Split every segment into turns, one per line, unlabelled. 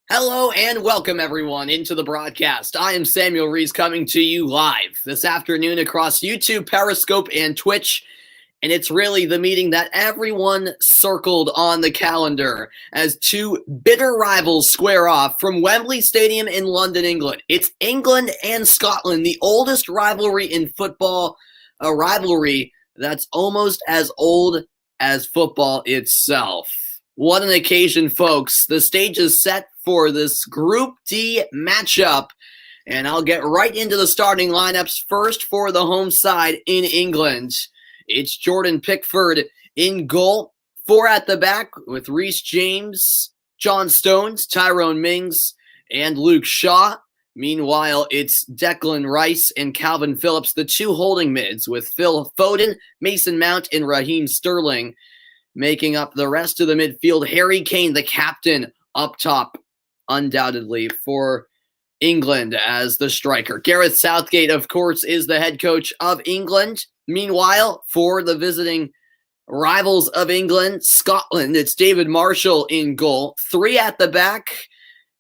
Hello and welcome everyone into the broadcast. I am Samuel Rees coming to you live this afternoon across YouTube, Periscope, and Twitch. And it's really the meeting that everyone circled on the calendar as two bitter rivals square off from Wembley Stadium in London, England. It's England and Scotland, the oldest rivalry in football, a rivalry that's almost as old as football itself. What an occasion, folks. The stage is set for this Group D matchup, and I'll get right into the starting lineups first for the home side in England. It's Jordan Pickford in goal, 4 at the back with Reece James, John Stones, Tyrone Mings, and Luke Shaw. Meanwhile, it's Declan Rice and Calvin Phillips, the two holding mids, with Phil Foden, Mason Mount, and Raheem Sterling making up the rest of the midfield. Harry Kane, the captain, up top, undoubtedly, for England as the striker. Gareth Southgate, of course, is the head coach of England. Meanwhile, for the visiting rivals of England, Scotland, it's David Marshall in goal. 3 at the back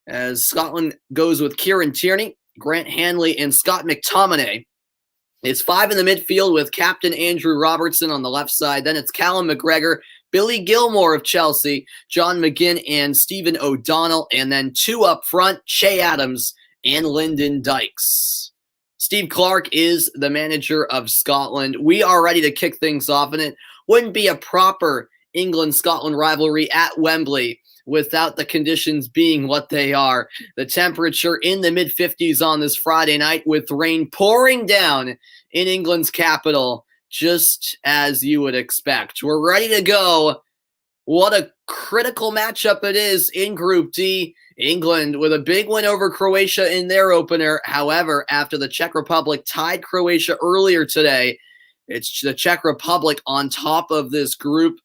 as Scotland goes with Kieran Tierney, Grant Hanley, and Scott McTominay. It's 5 in the midfield with captain Andrew Robertson on the left side. Then it's Callum McGregor, Billy Gilmore of Chelsea, John McGinn, and Stephen O'Donnell. And then 2 up front, Che Adams and Lyndon Dykes. Steve Clarke is the manager of Scotland. We are ready to kick things off, and it wouldn't be a proper England-Scotland rivalry at Wembley without the conditions being what they are. The temperature in the mid-50s on this Friday night with rain pouring down in England's capital, just as you would expect. We're ready to go. What a critical matchup it is in Group D. England with a big win over Croatia in their opener. However, after the Czech Republic tied Croatia earlier today, it's the Czech Republic on top of this group.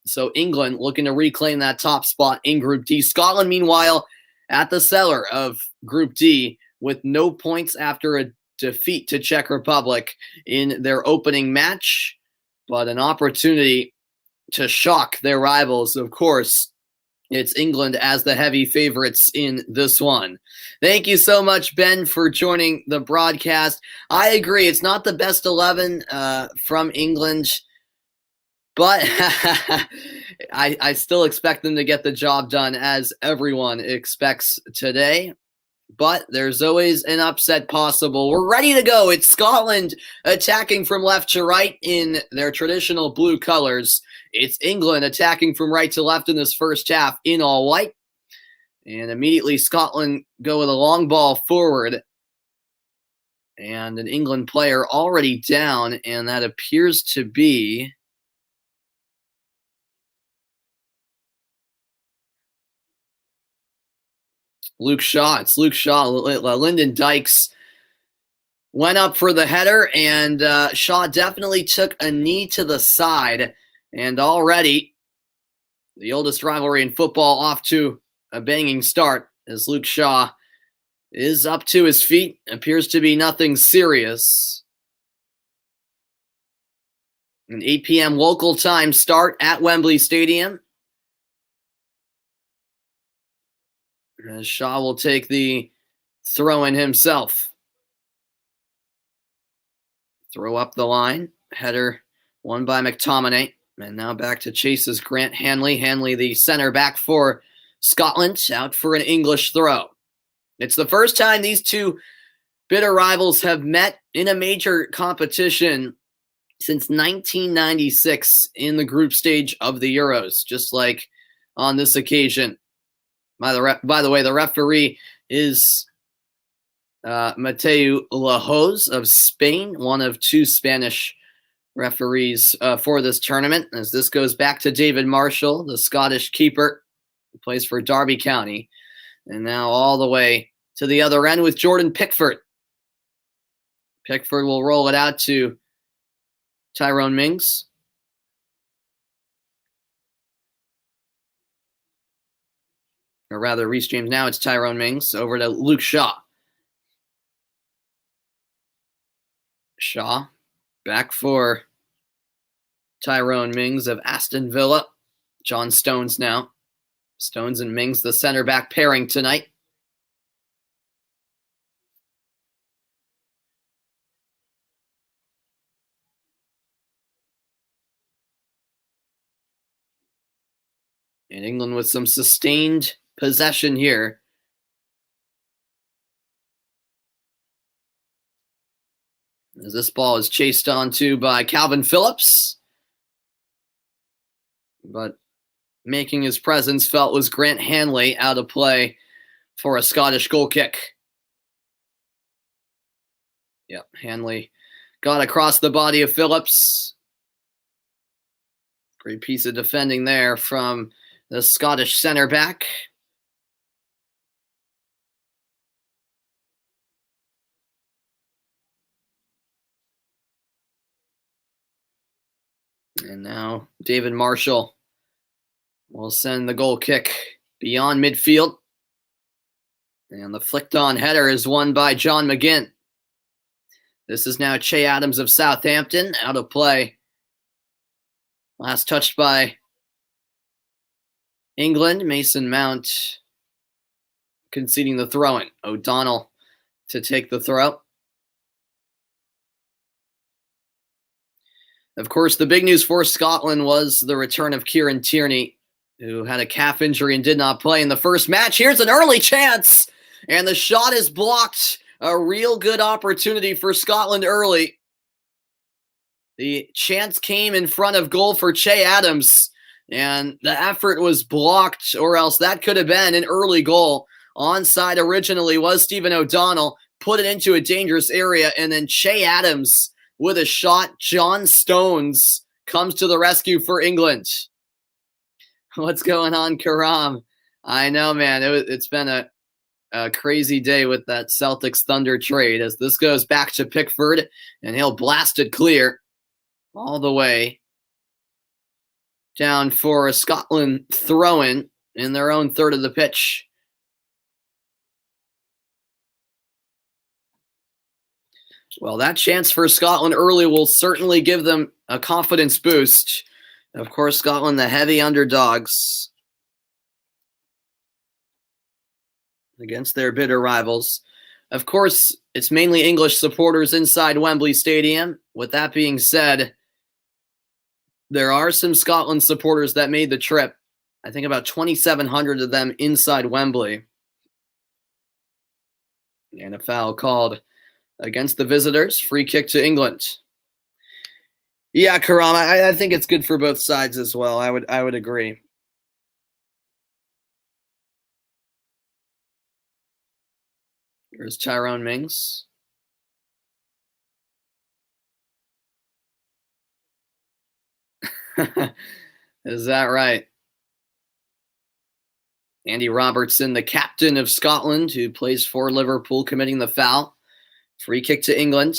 So England looking to reclaim that top spot in Group D. Scotland, meanwhile, at the cellar of Group D with no points after a defeat to Czech Republic in their opening match, but an opportunity to shock their rivals. Of course, it's England as the heavy favorites in this one. Thank you so much, Ben, for joining the broadcast. I agree. It's not the best 11 from England, but I still expect them to get the job done, as everyone expects today. But there's always an upset possible. We're ready to go. It's Scotland attacking from left to right in their traditional blue colors. It's England attacking from right to left in this first half in all white. And immediately Scotland go with a long ball forward. And an England player already down, and that appears to be Luke Shaw. It's Luke Shaw. Lyndon Dykes went up for the header, and Shaw definitely took a knee to the side. And already, the oldest rivalry in football off to a banging start as Luke Shaw is up to his feet. Appears to be nothing serious. An 8 p.m. local time start at Wembley Stadium. As Shaw will take the throw in himself. Throw up the line. Header won by McTominay. And now back to Chase's Grant Hanley. Hanley, the center back for Scotland, out for an English throw. It's the first time these two bitter rivals have met in a major competition since 1996 in the group stage of the Euros, just like on this occasion. By the way, the referee is Mateu Lahoz of Spain, one of 2 Spanish referees for this tournament, as this goes back to David Marshall, the Scottish keeper who plays for Derby County. And now all the way to the other end with Jordan Pickford. Pickford will roll it out to Tyrone Mings. Or rather, Reece James. Now it's Tyrone Mings over to Luke Shaw. Shaw back for Tyrone Mings of Aston Villa. John Stones now. Stones and Mings, the center back pairing tonight. And England with some sustained possession here. As this ball is chased onto by Calvin Phillips. But making his presence felt was Grant Hanley, out of play for a Scottish goal kick. Yep, Hanley got across the body of Phillips. Great piece of defending there from the Scottish center back. And now David Marshall will send the goal kick beyond midfield. And the flicked on header is won by John McGinn. This is now Che Adams of Southampton, out of play. Last touched by England. Mason Mount conceding the throw-in. O'Donnell to take the throw. Of course, the big news for Scotland was the return of Kieran Tierney, who had a calf injury and did not play in the first match. Here's an early chance, and the shot is blocked. A real good opportunity for Scotland early. The chance came in front of goal for Che Adams, and the effort was blocked, or else that could have been an early goal. Onside originally was Stephen O'Donnell, put it into a dangerous area, and then Che Adams with a shot. John Stones comes to the rescue for England. What's going on, Karam? I know, man. It's been a crazy day with that Celtics Thunder trade, as this goes back to Pickford, and he'll blast it clear all the way down for a Scotland throw-in in their own third of the pitch. Well, that chance for Scotland early will certainly give them a confidence boost. Of course, Scotland, the heavy underdogs against their bitter rivals. Of course, it's mainly English supporters inside Wembley Stadium. With that being said, there are some Scotland supporters that made the trip. I think about 2,700 of them inside Wembley. And a foul called against the visitors. Free kick to England. Yeah, Karam, I think it's good for both sides as well. I would agree. Here's Tyrone Mings. Is that right? Andy Robertson, the captain of Scotland, who plays for Liverpool, committing the foul. Free kick to England.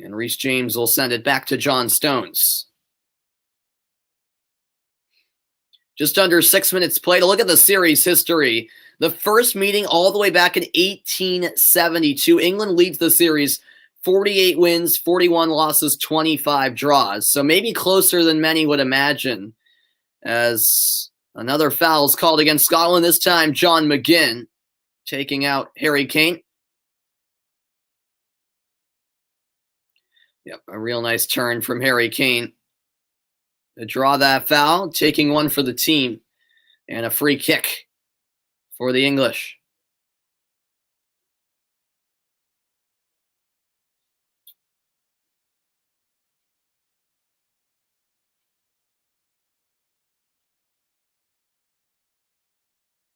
And Reece James will send it back to John Stones. Just under 6 minutes played. Look at the series history. The first meeting all the way back in 1872. England leads the series 48 wins, 41 losses, 25 draws. So maybe closer than many would imagine, as another foul is called against Scotland. This time, John McGinn taking out Harry Kane. Yep, a real nice turn from Harry Kane to draw that foul, taking one for the team, and a free kick for the English.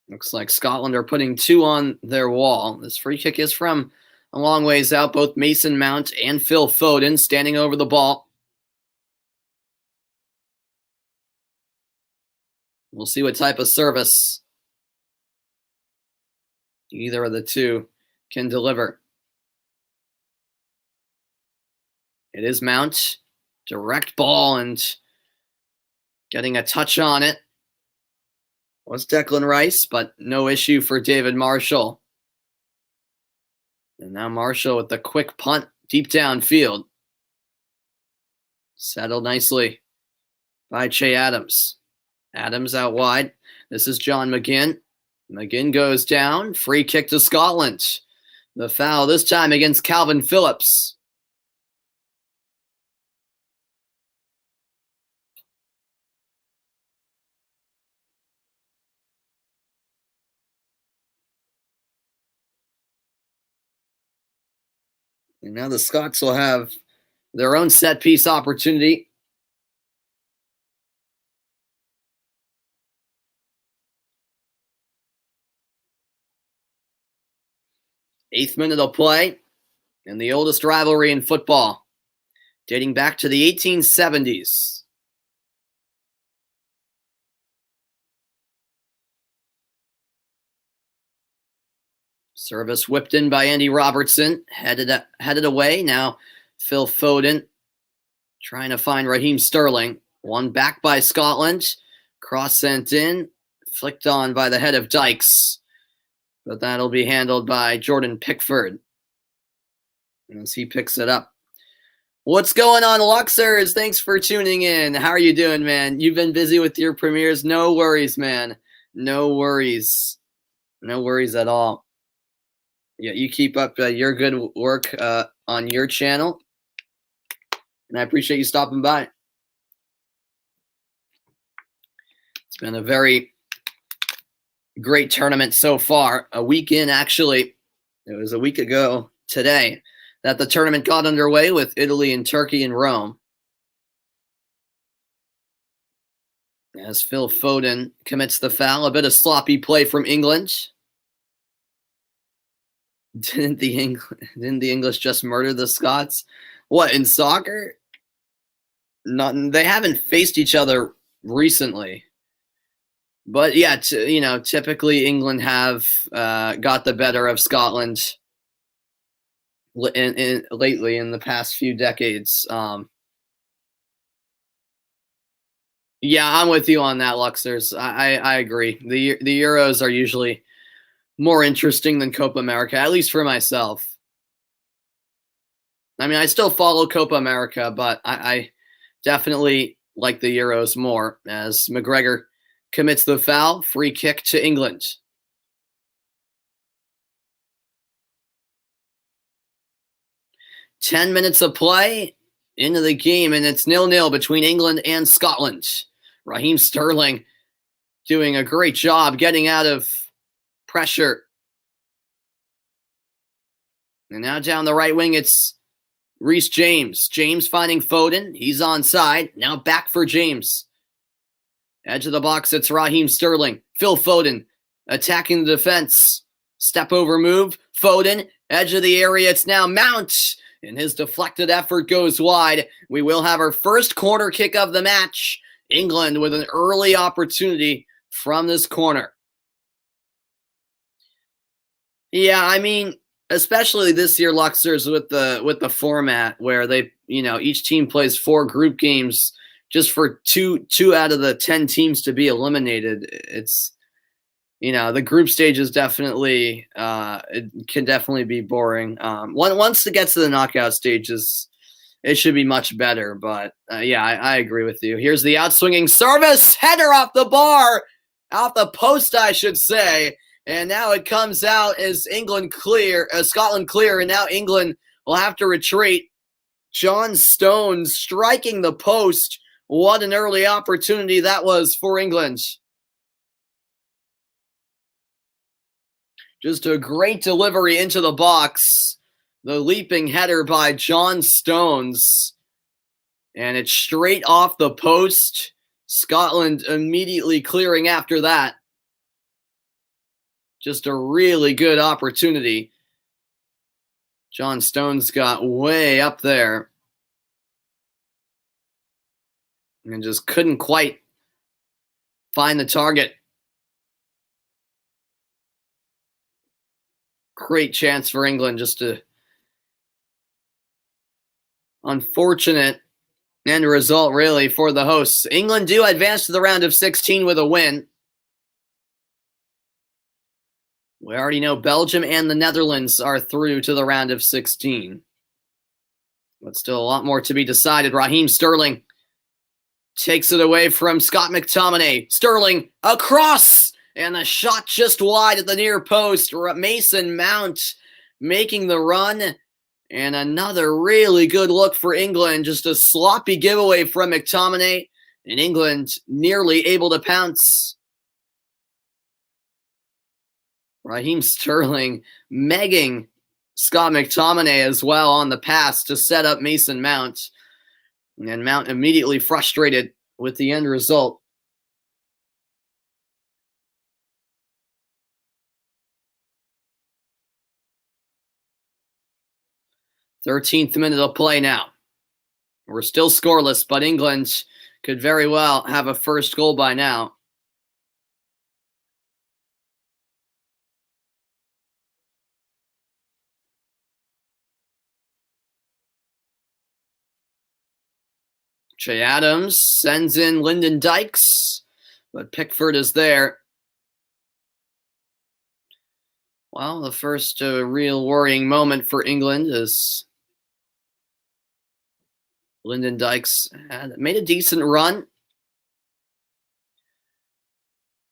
Looks like Scotland are putting two on their wall. This free kick is from a long ways out. Both Mason Mount and Phil Foden standing over the ball. We'll see what type of service either of the two can deliver. It is Mount. Direct ball and getting a touch on it was Declan Rice, but no issue for David Marshall. And now Marshall with the quick punt deep downfield. Settled nicely by Che Adams. Adams out wide. This is John McGinn. McGinn goes down. Free kick to Scotland. The foul this time against Calvin Phillips. And now the Scots will have their own set piece opportunity. Eighth minute of play in the oldest rivalry in football, dating back to the 1870s. Service whipped in by Andy Robertson, headed away. Now Phil Foden trying to find Raheem Sterling. One back by Scotland. Cross sent in, flicked on by the head of Dykes. But that'll be handled by Jordan Pickford as he picks it up. What's going on, Luxers? Thanks for tuning in. How are you doing, man? You've been busy with your premieres. No worries, man. No worries. No worries at all. Yeah, you keep up your good work on your channel. And I appreciate you stopping by. It's been a very great tournament so far. A week in, actually. It was a week ago today that the tournament got underway with Italy and Turkey in Rome. As Phil Foden commits the foul, a bit of sloppy play from England. Didn't the English just murder the Scots? What, in soccer? They haven't faced each other recently. But yeah, typically England have got the better of Scotland lately in the past few decades. Yeah, I'm with you on that, Luxers. I agree. The Euros are usually more interesting than Copa America, at least for myself. I mean, I still follow Copa America, but I definitely like the Euros more as McGregor commits the foul. Free kick to England. Ten minutes of play into the game, and it's 0-0 between England and Scotland. Raheem Sterling doing a great job getting out of pressure. And now down the right wing, it's Reece James. James finding Foden. He's onside. Now back for James. Edge of the box, it's Raheem Sterling. Phil Foden attacking the defense. Step over move. Foden, edge of the area. It's now Mount. And his deflected effort goes wide. We will have our first corner kick of the match. England with an early opportunity from this corner. Yeah, I mean, especially this year, Luxers, with the format where they, each team plays 4 group games just for two out of the 10 teams to be eliminated. It's, the group stage is definitely it can definitely be boring. Once it gets to the knockout stages, it should be much better. But yeah, I agree with you. Here's the outswinging service header off the bar, off the post, I should say. And now it comes out as Scotland clear, and now England will have to retreat. John Stones striking the post. What an early opportunity that was for England. Just a great delivery into the box. The leaping header by John Stones. And it's straight off the post. Scotland immediately clearing after that. Just a really good opportunity. John Stones got way up there. And just couldn't quite find the target. Great chance for England, just a unfortunate end result, really, for the hosts. England do advance to the round of 16 with a win. We already know Belgium and the Netherlands are through to the round of 16. But still a lot more to be decided. Raheem Sterling takes it away from Scott McTominay. Sterling across, and a shot just wide at the near post. Mason Mount making the run, and another really good look for England. Just a sloppy giveaway from McTominay, and England nearly able to pounce. Raheem Sterling megging Scott McTominay as well on the pass to set up Mason Mount. And Mount immediately frustrated with the end result. "13th minute of play now. We're still scoreless, but England could very well have a first goal by now. Che Adams sends in Lyndon Dykes, but Pickford is there. Well, the first real worrying moment for England is Lyndon Dykes had made a decent run.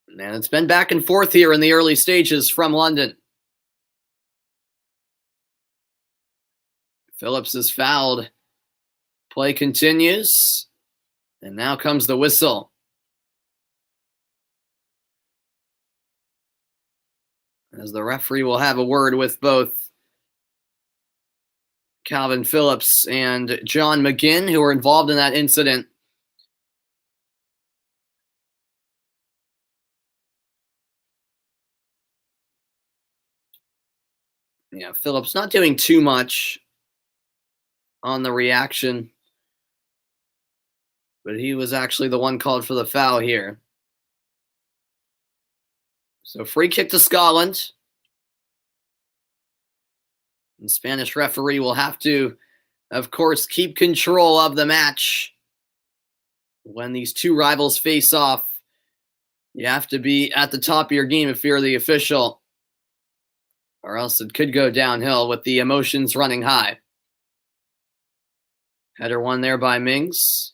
And it's been back and forth here in the early stages from London. Phillips is fouled. Play continues. And now comes the whistle. As the referee will have a word with both Calvin Phillips and John McGinn, who were involved in that incident. Yeah, Phillips not doing too much on the reaction, but he was actually the one called for the foul here. So free kick to Scotland. The Spanish referee will have to, of course, keep control of the match. When these two rivals face off, you have to be at the top of your game if you're the official, or else it could go downhill with the emotions running high. Header won there by Mings.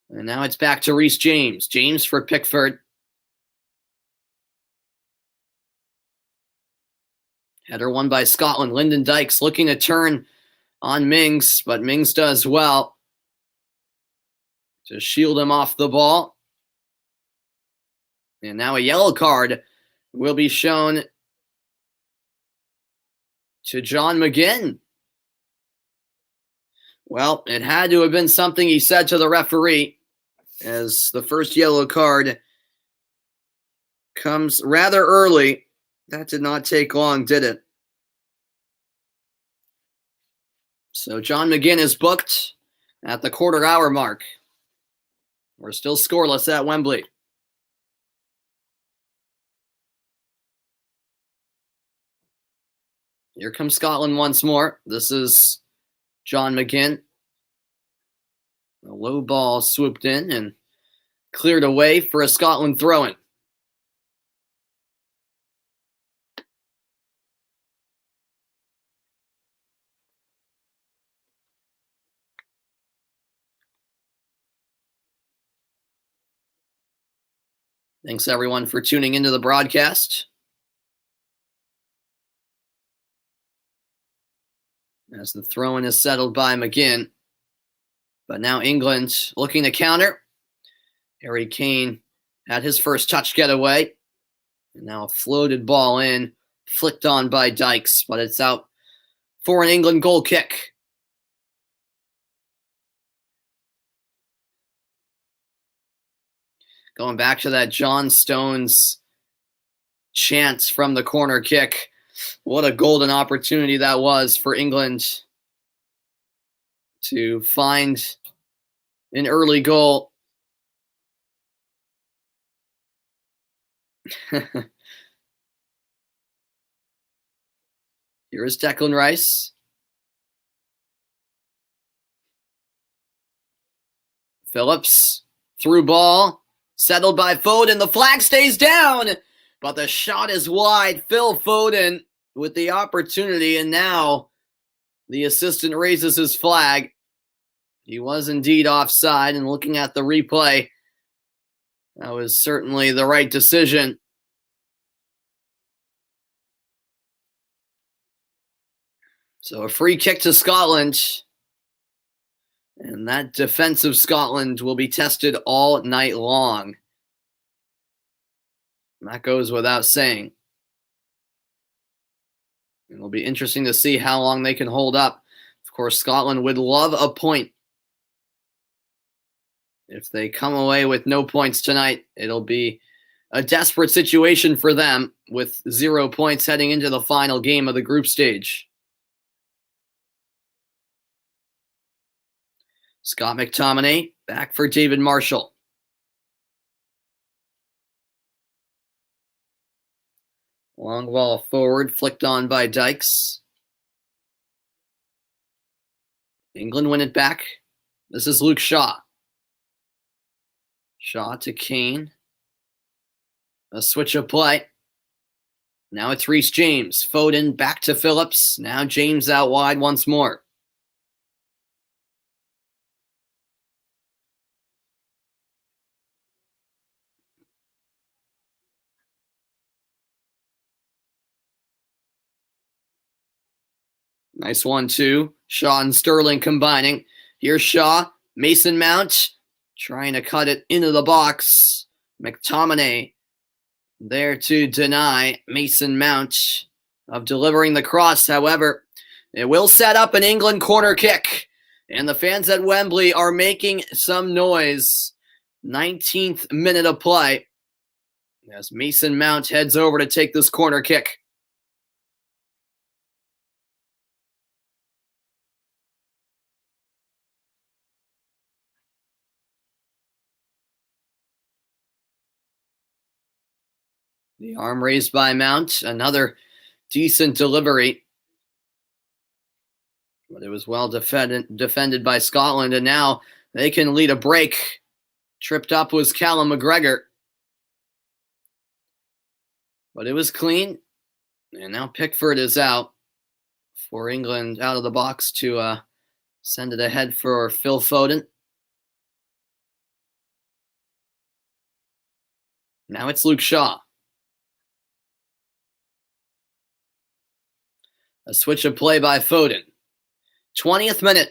And now it's back to Reece James. James for Pickford. Header won by Scotland. Lyndon Dykes looking to turn on Mings, but Mings does well to shield him off the ball. And now a yellow card will be shown to John McGinn. Well, it had to have been something he said to the referee, as the first yellow card comes rather early. That did not take long, did it? So John McGinn is booked at the quarter-hour mark. We're still scoreless at Wembley. Here comes Scotland once more. This is John McGinn. A low ball swooped in and cleared away for a Scotland throw-in. Thanks, everyone, for tuning into the broadcast. As the throw-in is settled by McGinn. But now England looking to counter. Harry Kane had his first touch getaway. And now a floated ball in, flicked on by Dykes, but it's out for an England goal kick. Going back to that John Stones chance from the corner kick. What a golden opportunity that was for England to find an early goal. Here is Declan Rice. Phillips, through ball, settled by Foden. The flag stays down. But the shot is wide. Phil Foden with the opportunity, and now the assistant raises his flag. He was indeed offside, and looking at the replay, that was certainly the right decision. So a free kick to Scotland. And that defensive Scotland will be tested all night long. And that goes without saying. It'll be interesting to see how long they can hold up. Of course, Scotland would love a point. If they come away with no points tonight, it'll be a desperate situation for them with 0 points heading into the final game of the group stage. Scott McTominay back for David Marshall. Long ball forward, flicked on by Dykes. England win it back. This is Luke Shaw. Shaw to Kane. A switch of play. Now it's Reece James. Foden back to Phillips. Now James out wide once more. Nice 1-2. Shaw and Sterling combining. Here's Shaw. Mason Mount trying to cut it into the box. McTominay there to deny Mason Mount of delivering the cross. However, it will set up an England corner kick. And the fans at Wembley are making some noise. 19th minute of play as Mason Mount heads over to take this corner kick. The arm raised by Mount. Another decent delivery. But it was well defended by Scotland, and now they can lead a break. Tripped up was Callum McGregor. But it was clean. And now Pickford is out for England out of the box to send it ahead for Phil Foden. Now it's Luke Shaw. A switch of play by Foden. 20th minute.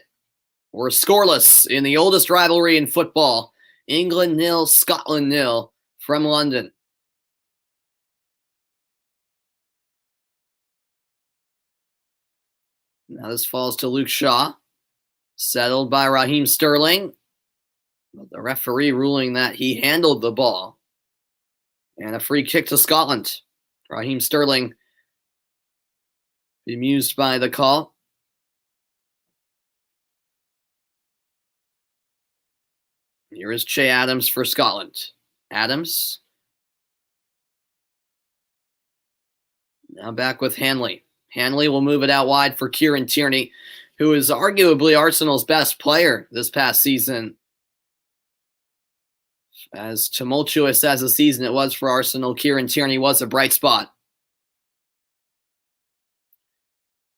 We're scoreless in the oldest rivalry in football. England 0, Scotland 0 from London. Now this falls to Luke Shaw. Settled by Raheem Sterling. But the referee ruling that he handled the ball. And a free kick to Scotland. Raheem Sterling bemused by the call. Here is Che Adams for Scotland. Adams. Now back with Hanley. Hanley will move it out wide for Kieran Tierney, who is arguably Arsenal's best player this past season. As tumultuous as a season it was for Arsenal, Kieran Tierney was a bright spot.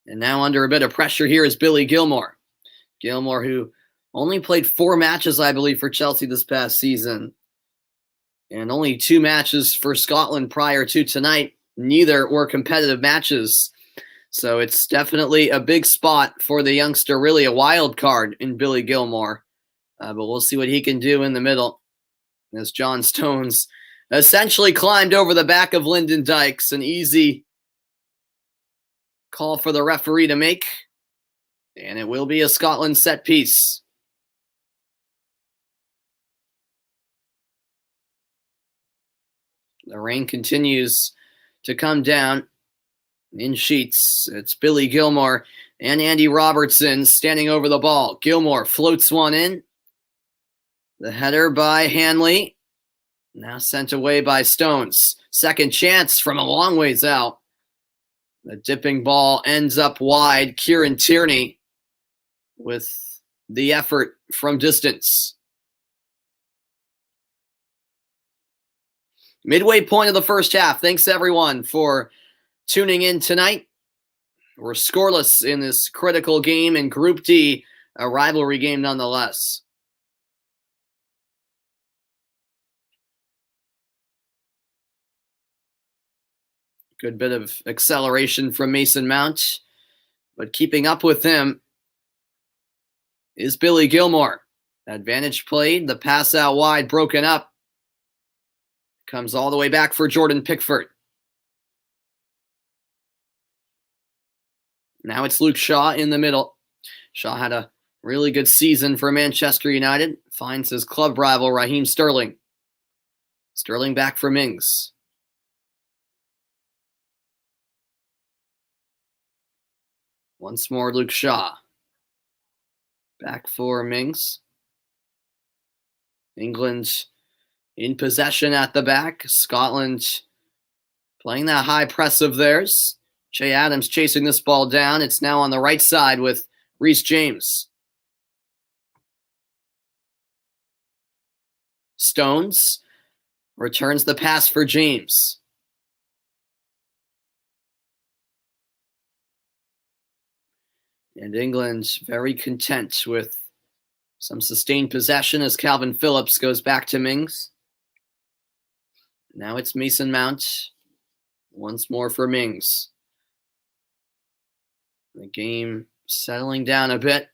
And now under a bit of pressure here is Billy Gilmour. Gilmour, who only played 4 matches, I believe, for Chelsea this past season. And only 2 matches for Scotland prior to tonight. Neither were competitive matches. So it's definitely a big spot for the youngster, really a wild card in Billy Gilmour. But we'll see what he can do in the middle. As John Stones essentially climbed over the back of Lyndon Dykes. An easy call for the referee to make. And it will be a Scotland set piece. The rain continues to come down in sheets. It's Billy Gilmour and Andy Robertson standing over the ball. Gilmour floats one in. The header by Hanley. Now sent away by Stones. Second chance from a long ways out. The dipping ball ends up wide. Kieran Tierney with the effort from distance. Midway point of the first half. Thanks, everyone, for tuning in tonight. We're scoreless in this critical game in Group D, a rivalry game nonetheless. Good bit of acceleration from Mason Mount, but keeping up with him is Billy Gilmore. Advantage played, the pass out wide, broken up. Comes all the way back for Jordan Pickford. Now it's Luke Shaw in the middle. Shaw had a really good season for Manchester United. Finds his club rival, Raheem Sterling. Sterling back for Mings. Once more, Luke Shaw. Back for Mings. England in possession at the back. Scotland playing that high press of theirs. Che Adams chasing this ball down. It's now on the right side with Reece James. Stones returns the pass for James. And England very content with some sustained possession as Calvin Phillips goes back to Mings. Now it's Mason Mount. Once more for Mings. The game settling down a bit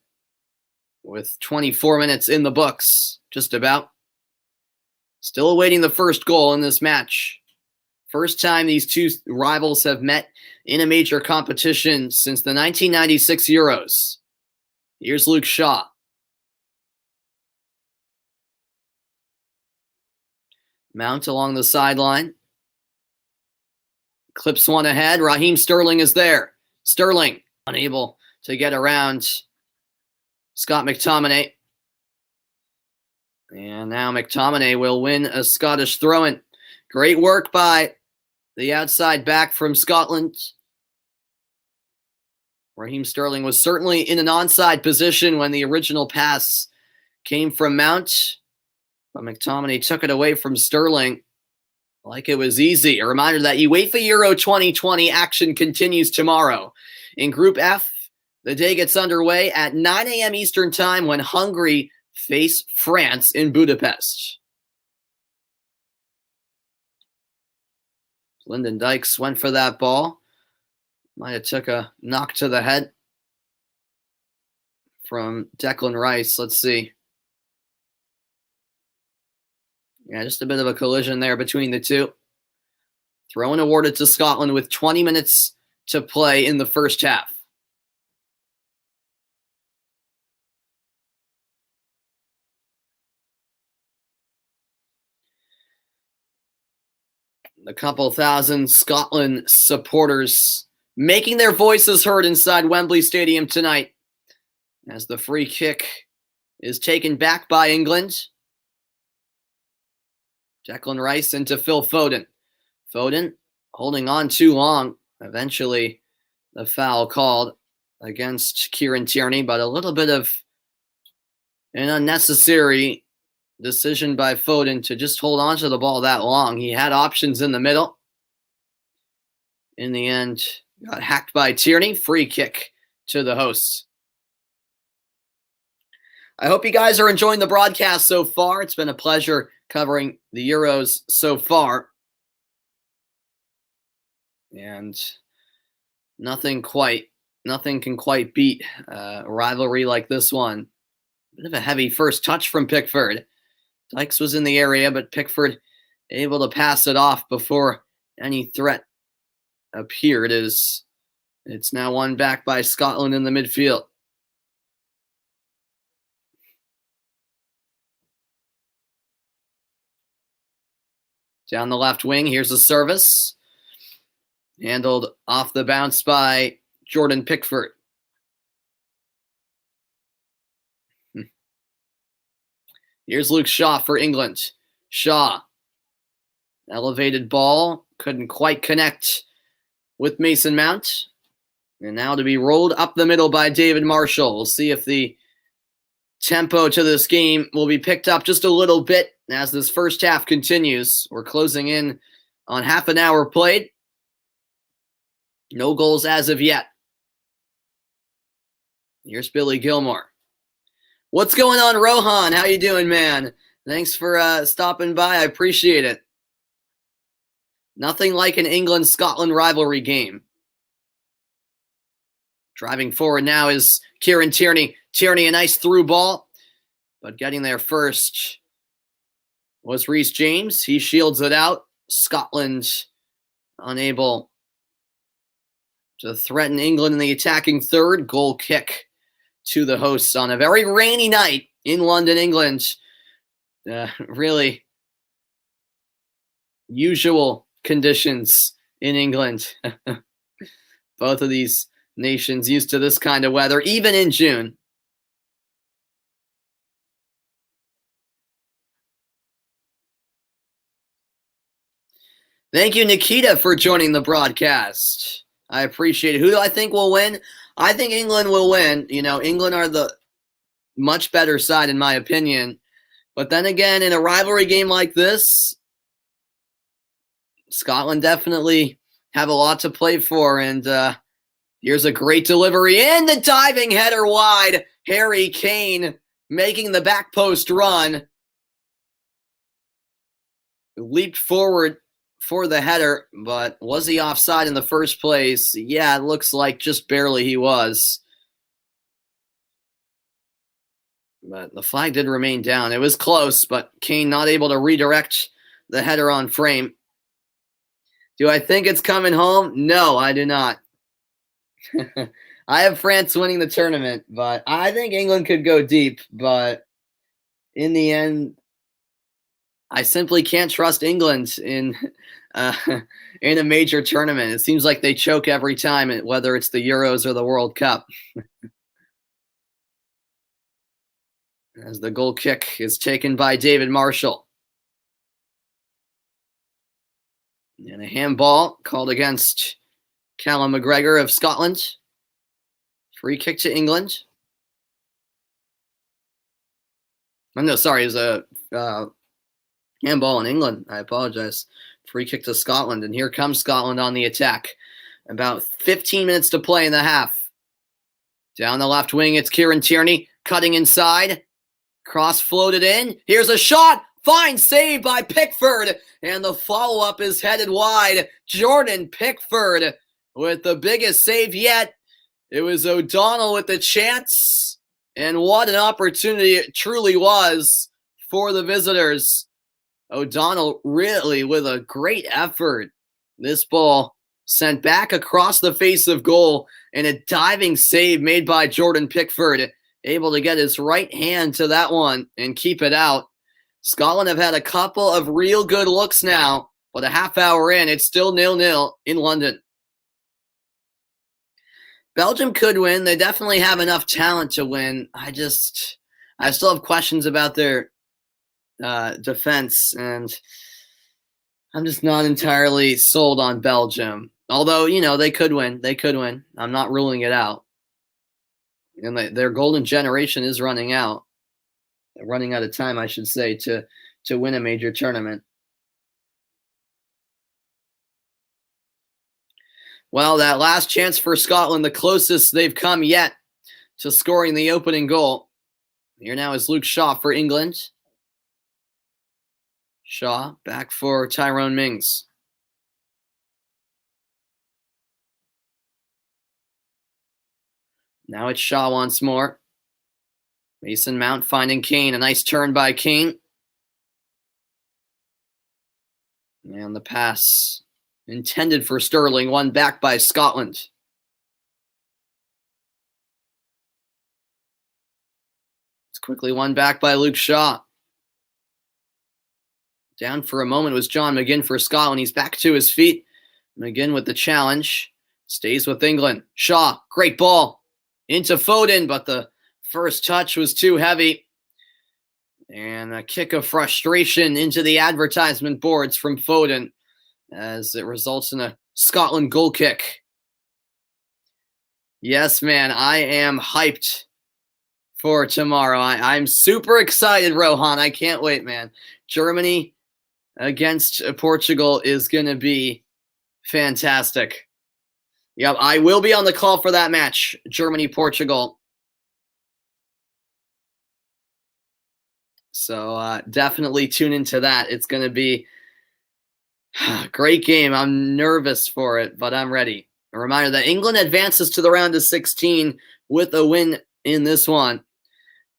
with 24 minutes in the books, just about. Still awaiting the first goal in this match. First time these two rivals have met in a major competition since the 1996 Euros. Here's Luke Shaw. Mount along the sideline. Clips one ahead. Raheem Sterling is there. Sterling unable to get around Scott McTominay. And now McTominay will win a Scottish throw-in. Great work by the outside back from Scotland. Raheem Sterling was certainly in an onside position when the original pass came from Mount. But McTominay took it away from Sterling like it was easy. A reminder that UEFA Euro 2020 action continues tomorrow. In Group F, the day gets underway at 9 a.m. Eastern Time when Hungary face France in Budapest. Lyndon Dykes went for that ball. Might have took a knock to the head from Declan Rice. Let's see. Yeah, just a bit of a collision there between the two. Throw-in awarded to Scotland with 20 minutes to play in the first half. A couple thousand Scotland supporters making their voices heard inside Wembley Stadium tonight as the free kick is taken back by England. Declan Rice into Phil Foden. Foden holding on too long. Eventually, the foul called against Kieran Tierney, but a little bit of an unnecessary decision by Foden to just hold on to the ball that long. He had options in the middle. In the end, got hacked by Tierney. Free kick to the hosts. I hope you guys are enjoying the broadcast so far. It's been a pleasure covering the Euros so far. And nothing can quite beat a rivalry like this one. Bit of a heavy first touch from Pickford. Dykes was in the area, but Pickford able to pass it off before any threat appeared, as it's now won back by Scotland in the midfield. Down the left wing, here's a service. Handled off the bounce by Jordan Pickford. Here's Luke Shaw for England. Shaw. Elevated ball. Couldn't quite connect with Mason Mount. And now to be rolled up the middle by David Marshall. We'll see if the tempo to this game will be picked up just a little bit as this first half continues. We're closing in on half an hour played. No goals as of yet. Here's Billy Gilmore. What's going on, Rohan? How you doing, man? Thanks for stopping by. I appreciate it. Nothing like an England-Scotland rivalry game. Driving forward now is Kieran Tierney. Tierney, a nice through ball, but getting there first was Reece James. He shields it out. Scotland unable to threaten England in the attacking third. Goal kick to the hosts on a very rainy night in London, England. Really usual conditions in England. Both of these nations used to this kind of weather, even in June. Thank you, Nikita, for joining the broadcast. I appreciate it. Who do I think will win? I think England will win. You know, England are the much better side, in my opinion. But then again, in a rivalry game like this, Scotland definitely have a lot to play for. And here's a great delivery in the diving header wide. Harry Kane making the back post run. Leaped forward for the header, but was he offside in the first place? Yeah, it looks like just barely he was. But the flag did remain down. It was close, but Kane not able to redirect the header on frame. Do I think it's coming home? No, I do not. I have France winning the tournament, but I think England could go deep. But in the end, I simply can't trust England in a major tournament. It seems like they choke every time, whether it's the Euros or the World Cup. As the goal kick is taken by David Marshall. And a handball called against Callum McGregor of Scotland. Free kick to England. Oh, no, sorry, it was a handball in England. I apologize. Free kick to Scotland. And here comes Scotland on the attack. About 15 minutes to play in the half. Down the left wing, it's Kieran Tierney cutting inside. Cross floated in. Here's a shot. Fine save by Pickford. And the follow-up is headed wide. Jordan Pickford with the biggest save yet. It was O'Donnell with the chance. And what an opportunity it truly was for the visitors. O'Donnell really with a great effort. This ball sent back across the face of goal, and a diving save made by Jordan Pickford, able to get his right hand to that one and keep it out. Scotland have had a couple of real good looks now, but a half hour in, it's still 0-0 in London. Belgium could win. They definitely have enough talent to win. I still have questions about their defense, and I'm just not entirely sold on Belgium. Although, you know, they could win. They could win. I'm not ruling it out. And their golden generation is running out. They're running out of time, I should say, to win a major tournament. Well, that last chance for Scotland, the closest they've come yet to scoring the opening goal. Here now is Luke Shaw for England. Shaw back for Tyrone Mings. Now it's Shaw once more. Mason Mount finding Kane. A nice turn by Kane. And the pass intended for Sterling, won back by Scotland. It's quickly won back by Luke Shaw. Down for a moment was John McGinn for Scotland. He's back to his feet. McGinn with the challenge. Stays with England. Shaw, great ball. Into Foden, but the first touch was too heavy. And a kick of frustration into the advertisement boards from Foden as it results in a Scotland goal kick. Yes, man, I am hyped for tomorrow. I'm super excited, Rohan. I can't wait, man. Germany against Portugal is going to be fantastic. Yep, I will be on the call for that match, Germany-Portugal. So definitely tune into that. It's going to be a great game. I'm nervous for it, but I'm ready. A reminder that England advances to the round of 16 with a win in this one.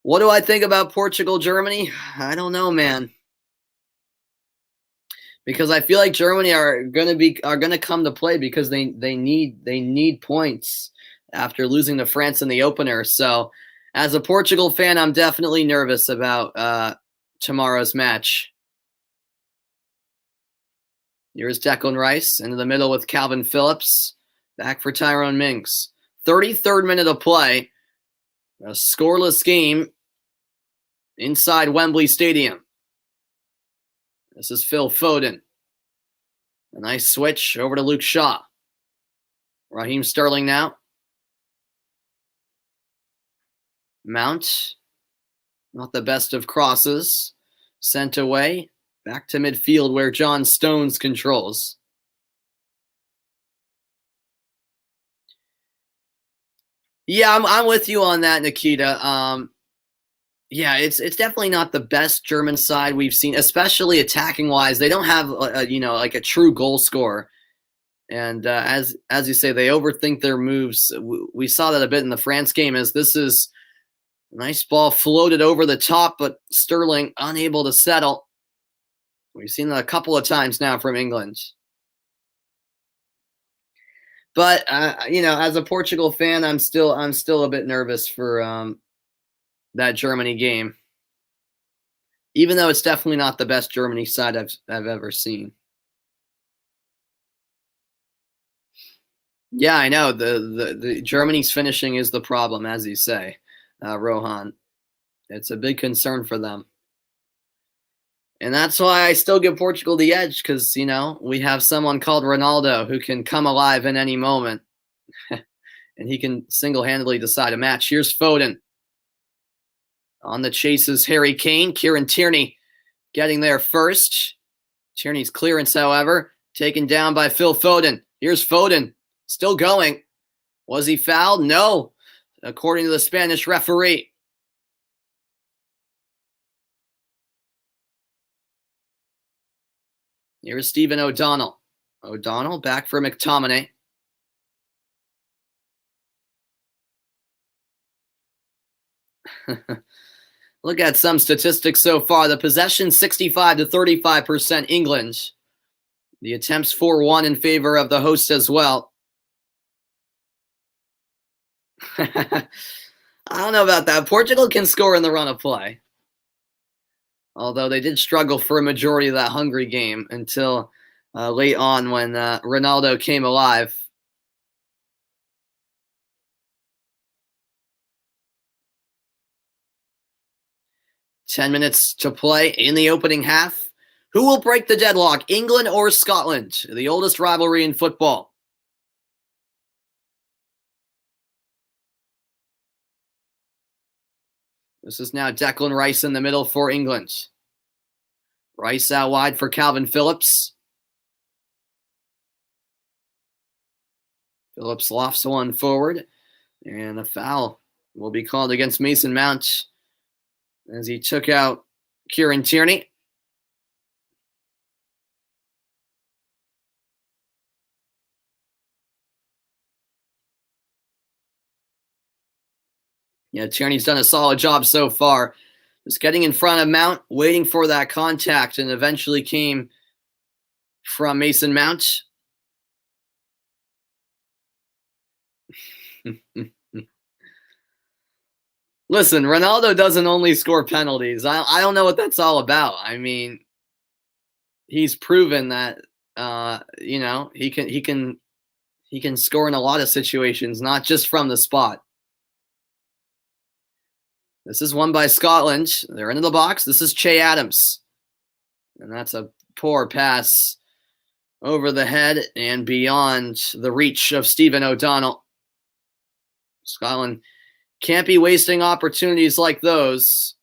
What do I think about Portugal-Germany? I don't know, man. Because I feel like Germany are gonna come to play because they need points after losing to France in the opener. So, as a Portugal fan, I'm definitely nervous about tomorrow's match. Here's Declan Rice into the middle with Calvin Phillips, back for Tyrone Mings. 33rd minute of play, a scoreless game inside Wembley Stadium. This is Phil Foden. A nice switch over to Luke Shaw. Raheem Sterling now. Mount. Not the best of crosses. Sent away. Back to midfield where John Stones controls. Yeah, I'm with you on that, Nikita. Yeah, it's definitely not the best German side we've seen, especially attacking wise. They don't have like a true goal scorer, and as you say, they overthink their moves. We saw that a bit in the France game. As this is a nice ball floated over the top, but Sterling unable to settle. We've seen that a couple of times now from England. But as a Portugal fan, I'm still a bit nervous for that Germany game, even though it's definitely not the best Germany side I've ever seen. Yeah, I know the Germany's finishing is the problem, as you say, Rohan. It's a big concern for them, and that's why I still give Portugal the edge because we have someone called Ronaldo who can come alive in any moment, and he can single-handedly decide a match. Here's Foden. On the chase is Harry Kane. Kieran Tierney getting there first. Tierney's clearance, however, taken down by Phil Foden. Here's Foden, still going. Was he fouled? No, according to the Spanish referee. Here's Stephen O'Donnell. O'Donnell back for McTominay. Look at some statistics so far. The possession 65 to 35% England. The attempts 4-1 in favor of the host as well. I don't know about that. Portugal can score in the run of play. Although they did struggle for a majority of that Hungary game until late on when Ronaldo came alive. Ten minutes to play in the opening half. Who will break the deadlock, England or Scotland? The oldest rivalry in football. This is now Declan Rice in the middle for England. Rice out wide for Calvin Phillips. Phillips lofts one forward, and a foul will be called against Mason Mount as he took out Kieran Tierney. Yeah, Tierney's done a solid job so far. Just getting in front of Mount, waiting for that contact, and eventually came from Mason Mount. Listen, Ronaldo doesn't only score penalties. I don't know what that's all about. I mean, he's proven that he can score in a lot of situations, not just from the spot. This is won by Scotland. They're into the box. This is Che Adams. And that's a poor pass over the head and beyond the reach of Stephen O'Donnell. Scotland Can't be wasting opportunities like those.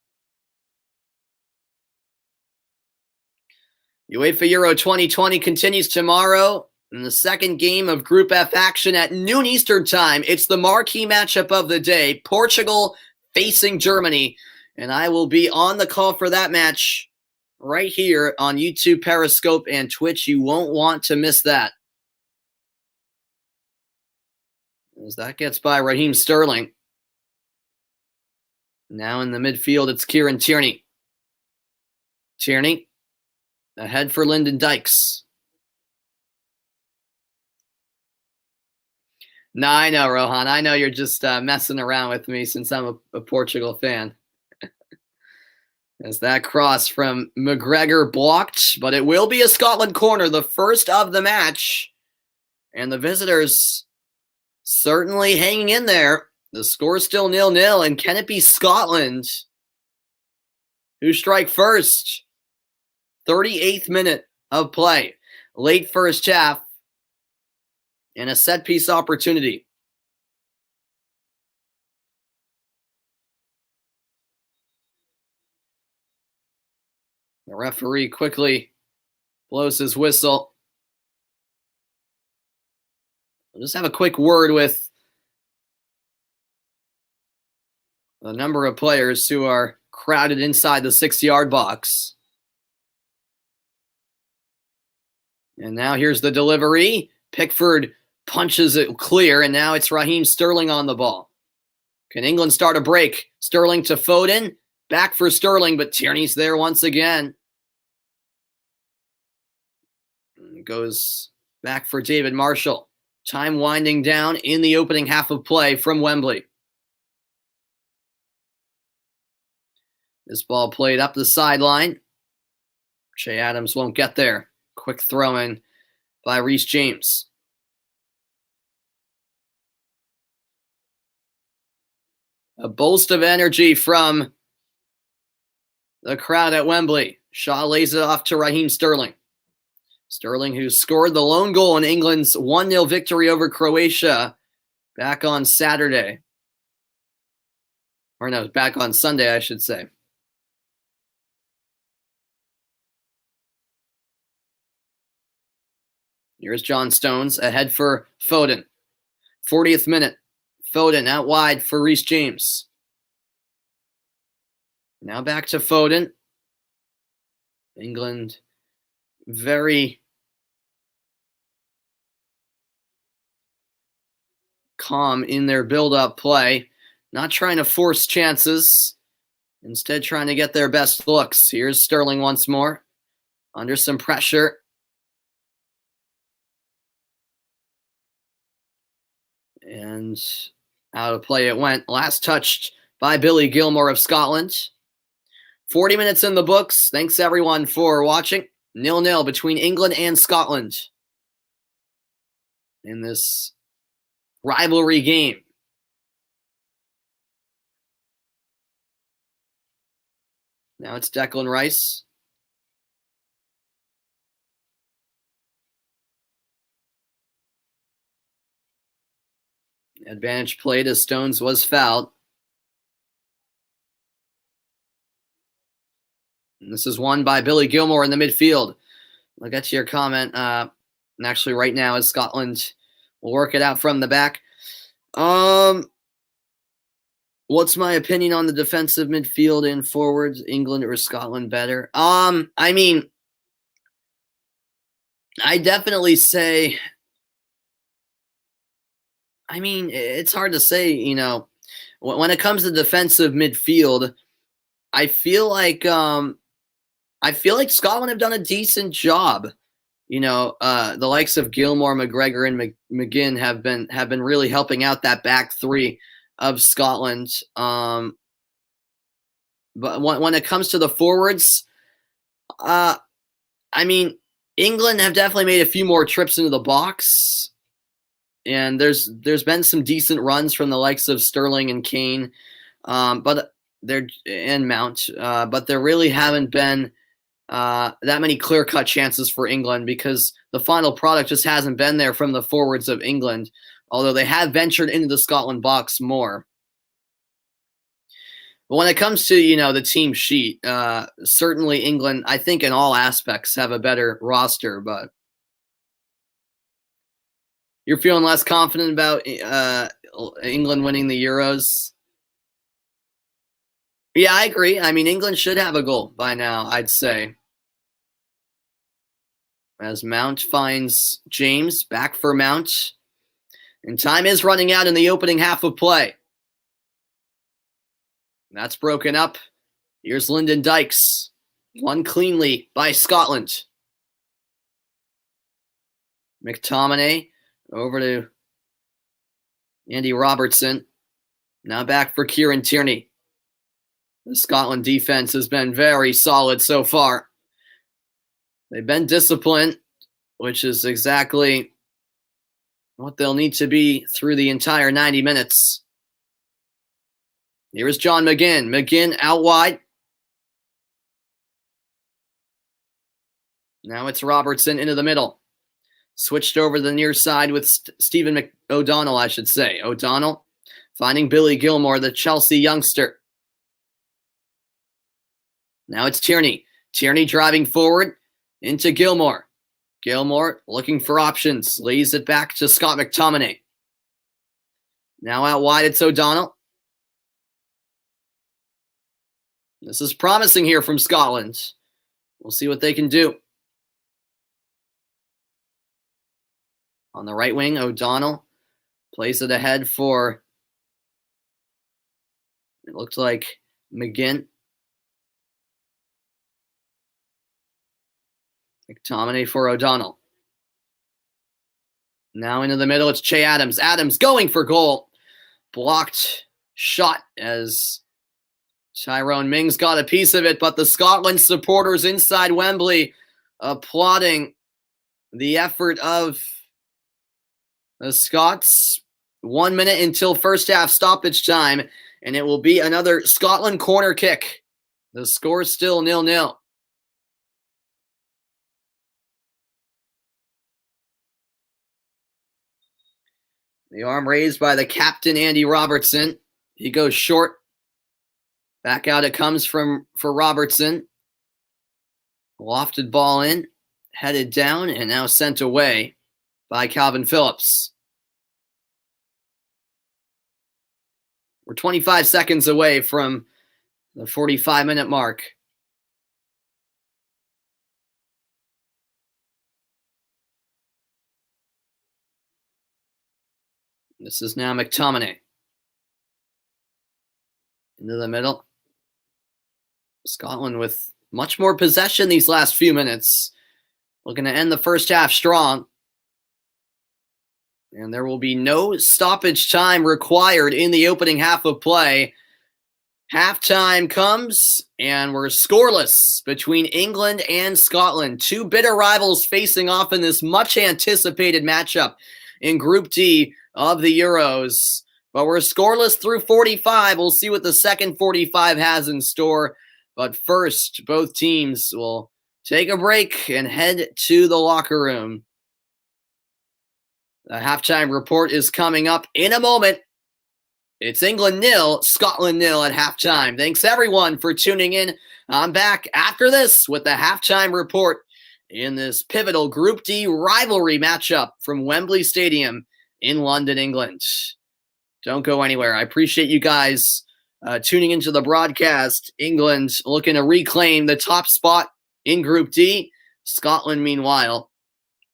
UEFA Euro 2020 continues tomorrow in the second game of Group F action at noon Eastern time. It's the marquee matchup of the day, Portugal facing Germany. And I will be on the call for that match right here on YouTube, Periscope, and Twitch. You won't want to miss that. As that gets by Raheem Sterling. Now in the midfield, it's Kieran Tierney. Tierney ahead for Lyndon Dykes. No, I know, Rohan. I know you're just messing around with me since I'm a Portugal fan. As that cross from McGregor blocked, but it will be a Scotland corner, the first of the match. And the visitors certainly hanging in there. The score's still 0-0, and can it be Scotland who strike first? 38th minute of play. Late first half. And a set-piece opportunity. The referee quickly blows his whistle. We'll just have a quick word with a number of players who are crowded inside the 6-yard box. And now here's the delivery. Pickford punches it clear, and now it's Raheem Sterling on the ball. Can England start a break? Sterling to Foden. Back for Sterling, but Tierney's there once again. Goes back for David Marshall. Time winding down in the opening half of play from Wembley. This ball played up the sideline. Che Adams won't get there. Quick throw in by Reece James. A burst of energy from the crowd at Wembley. Shaw lays it off to Raheem Sterling. Sterling, who scored the lone goal in England's 1-0 victory over Croatia back on Saturday. Or no, back on Sunday, I should say. Here's John Stones ahead for Foden. 40th minute. Foden out wide for Reece James. Now back to Foden. England very calm in their build-up play. Not trying to force chances. Instead trying to get their best looks. Here's Sterling once more. Under some pressure. And out of play it went. Last touched by Billy Gilmour of Scotland. 40 minutes in the books. Thanks everyone for watching. 0-0 between England and Scotland in this rivalry game. Now it's Declan Rice. Advantage played as Stones was fouled. And this is won by Billy Gilmour in the midfield. I'll get to your comment. And actually right now as Scotland will work it out from the back. What's my opinion on the defensive midfield and forwards? England or Scotland better? I mean, I definitely say, I mean, it's hard to say, you know, when it comes to defensive midfield, I feel like Scotland have done a decent job. You know, the likes of Gilmour, McGregor, and McGinn have been really helping out that back three of Scotland. But when it comes to the forwards, I mean, England have definitely made a few more trips into the box. And there's been some decent runs from the likes of Sterling and Kane, and Mount, but there really haven't been that many clear-cut chances for England because the final product just hasn't been there from the forwards of England, although they have ventured into the Scotland box more. But when it comes to, the team sheet, certainly England, I think in all aspects, have a better roster, but you're feeling less confident about England winning the Euros? Yeah, I agree. I mean, England should have a goal by now, I'd say. As Mount finds James, back for Mount. And time is running out in the opening half of play. That's broken up. Here's Lyndon Dykes. Won cleanly by Scotland. McTominay over to Andy Robertson. Now back for Kieran Tierney. The Scotland defense has been very solid so far. They've been disciplined, which is exactly what they'll need to be through the entire 90 minutes. Here is John McGinn. McGinn out wide. Now it's Robertson into the middle. Switched over to the near side with Stephen O'Donnell, I should say. O'Donnell finding Billy Gilmore, the Chelsea youngster. Now it's Tierney. Tierney driving forward into Gilmore. Gilmore looking for options. Lays it back to Scott McTominay. Now out wide, it's O'Donnell. This is promising here from Scotland. We'll see what they can do. On the right wing, O'Donnell plays it ahead for, it looked like, McGinn. McTominay for O'Donnell. Now into the middle, it's Che Adams. Adams going for goal. Blocked shot as Tyrone Mings got a piece of it, but the Scotland supporters inside Wembley applauding the effort of the Scots. 1 minute until first half stoppage time, and it will be another Scotland corner kick. The score is still 0-0. The arm raised by the captain, Andy Robertson. He goes short. Back out it comes for Robertson. Lofted ball in, headed down, and now sent away by Calvin Phillips. We're 25 seconds away from the 45-minute mark. This is now McTominay. Into the middle. Scotland with much more possession these last few minutes. Looking to end the first half strong. And there will be no stoppage time required in the opening half of play. Halftime comes, and we're scoreless between England and Scotland. Two bitter rivals facing off in this much-anticipated matchup in Group D of the Euros. But we're scoreless through 45. We'll see what the second 45 has in store. But first, both teams will take a break and head to the locker room. The halftime report is coming up in a moment. It's England 0, Scotland 0 at halftime. Thanks, everyone, for tuning in. I'm back after this with the halftime report in this pivotal Group D rivalry matchup from Wembley Stadium in London, England. Don't go anywhere. I appreciate you guys tuning into the broadcast. England looking to reclaim the top spot in Group D. Scotland, meanwhile,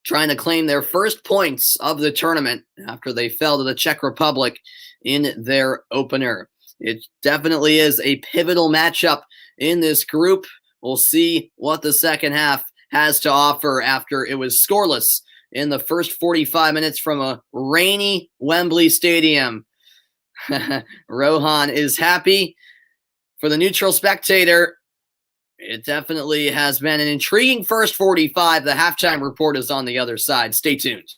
trying to claim their first points of the tournament after they fell to the Czech Republic in their opener. It definitely is a pivotal matchup in this group. We'll see what the second half has to offer after it was scoreless in the first 45 minutes from a rainy Wembley Stadium. Rohan is happy. For the neutral spectator, it definitely has been an intriguing first 45. The halftime report is on the other side. Stay tuned.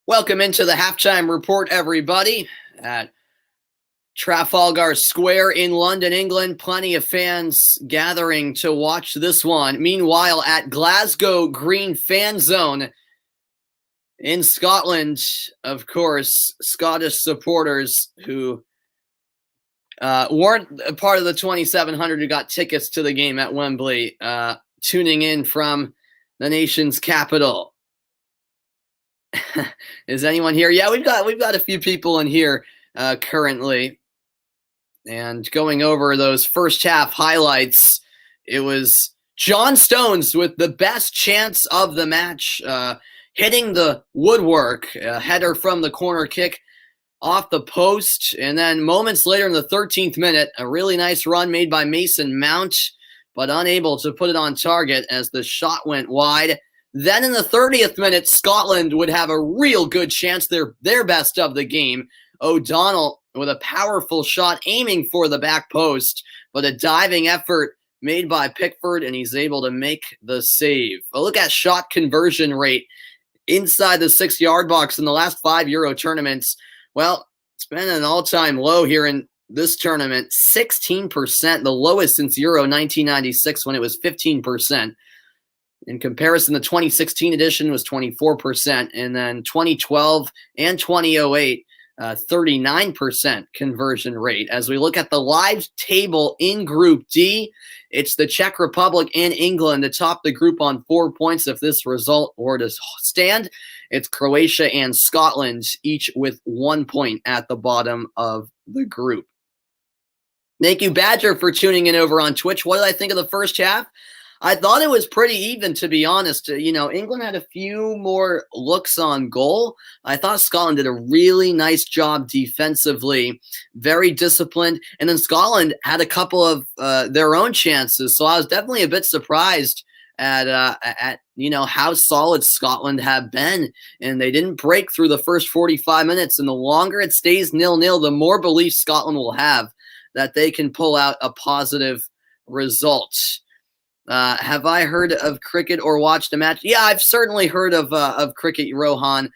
Welcome into the halftime report, everybody. At Trafalgar Square in London, England, plenty of fans gathering to watch this one. Meanwhile, at Glasgow Green Fan Zone in Scotland, of course, Scottish supporters who weren't a part of the 2,700 who got tickets to the game at Wembley, tuning in from the nation's capital. Is anyone here? Yeah, we've got a few people in here currently, and going over those first half highlights. It was John Stones with the best chance of the match, hitting the woodwork, a header from the corner kick off the post, and then moments later in the 13th minute, a really nice run made by Mason Mount, but unable to put it on target as the shot went wide. Then in the 30th minute, Scotland would have a real good chance, their best of the game. O'Donnell with a powerful shot aiming for the back post, but a diving effort made by Pickford, and he's able to make the save. A look at shot conversion rate inside the 6-yard box in the last 5 Euro tournaments. Well, it's been an all-time low here in this tournament, 16%, the lowest since Euro 1996 when it was 15%. In comparison, the 2016 edition was 24%, and then 2012 and 2008, 39% conversion rate. As we look at the live table in Group D, it's the Czech Republic and England to top the group on 4 points. If this result were to stand, it's Croatia and Scotland, each with 1 point at the bottom of the group. Thank you, Badger, for tuning in over on Twitch. What did I think of the first half? I thought it was pretty even, to be honest. England had a few more looks on goal. I thought Scotland did a really nice job defensively, very disciplined. And then Scotland had a couple of their own chances. So I was definitely a bit surprised at how solid Scotland have been. And they didn't break through the first 45 minutes. And the longer it stays 0-0, the more belief Scotland will have that they can pull out a positive result. Have I heard of cricket or watched a match? Yeah, I've certainly heard of cricket, Rohan.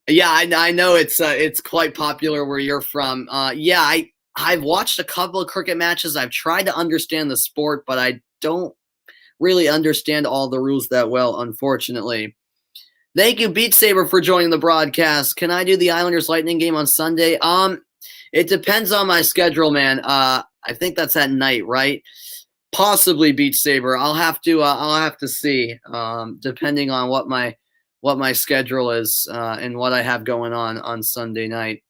Yeah, I know it's quite popular where you're from. I've watched a couple of cricket matches. I've tried to understand the sport, but I don't really understand all the rules that well, unfortunately. Thank you, Beat Saber, for joining the broadcast. Can I do the Islanders Lightning game on Sunday? It depends on my schedule, man. I think that's at night, right? Possibly Beat Saber. I'll have to see, depending on what my schedule is and what I have going on Sunday night.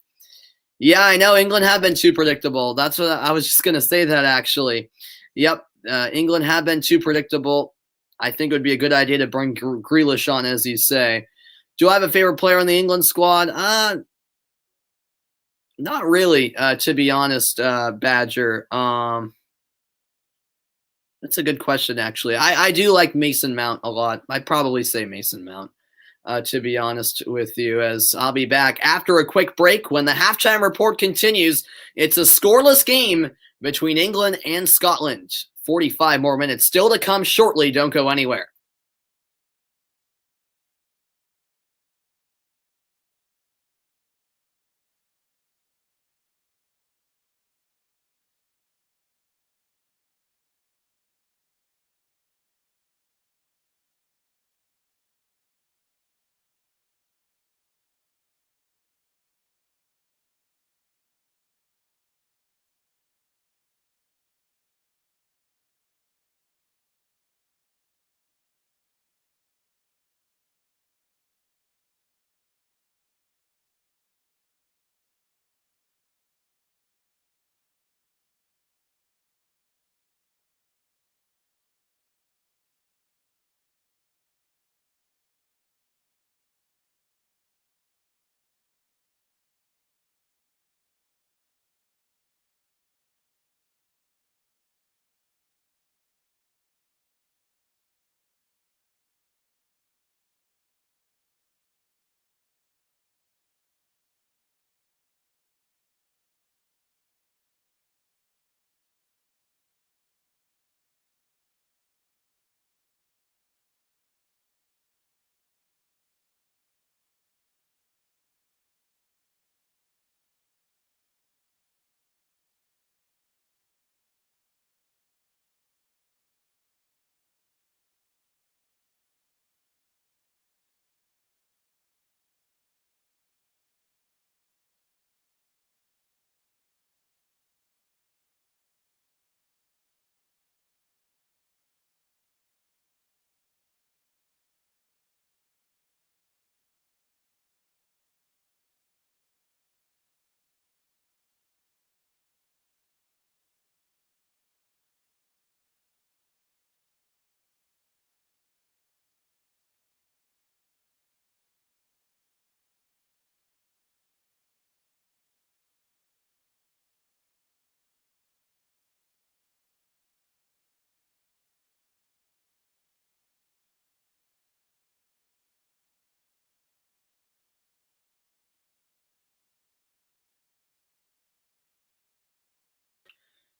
Yeah, I know England have been too predictable. That's what I was just gonna say. That actually, yep, England have been too predictable. I think it would be a good idea to bring Grealish on, as you say. Do I have a favorite player on the England squad? Not really, to be honest, Badger. That's a good question, actually. I do like Mason Mount a lot. I'd probably say Mason Mount, to be honest with you, as I'll be back after a quick break when the halftime report continues. It's a scoreless game between England and Scotland. 45 more minutes still to come shortly. Don't go anywhere.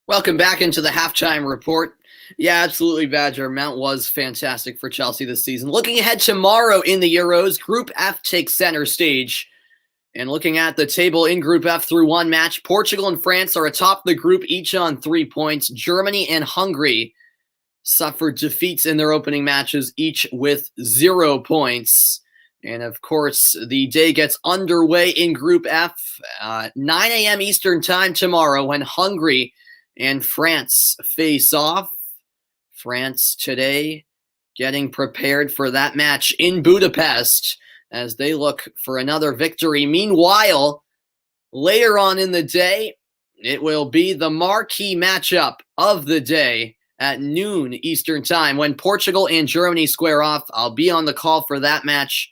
Welcome back into the halftime report. Yeah, absolutely, Badger. Mount was fantastic for Chelsea this season. Looking ahead tomorrow in the Euros, Group F takes center stage. And looking at the table in Group F through one match, Portugal and France are atop the group, each on 3 points. Germany and Hungary suffered defeats in their opening matches, each with 0 points. And of course, the day gets underway in Group F, 9 a.m. Eastern time tomorrow when Hungary and France face off. France today getting prepared for that match in Budapest as they look for another victory. Meanwhile, later on in the day, it will be the marquee matchup of the day at noon Eastern time when Portugal and Germany square off. I'll be on the call for that match.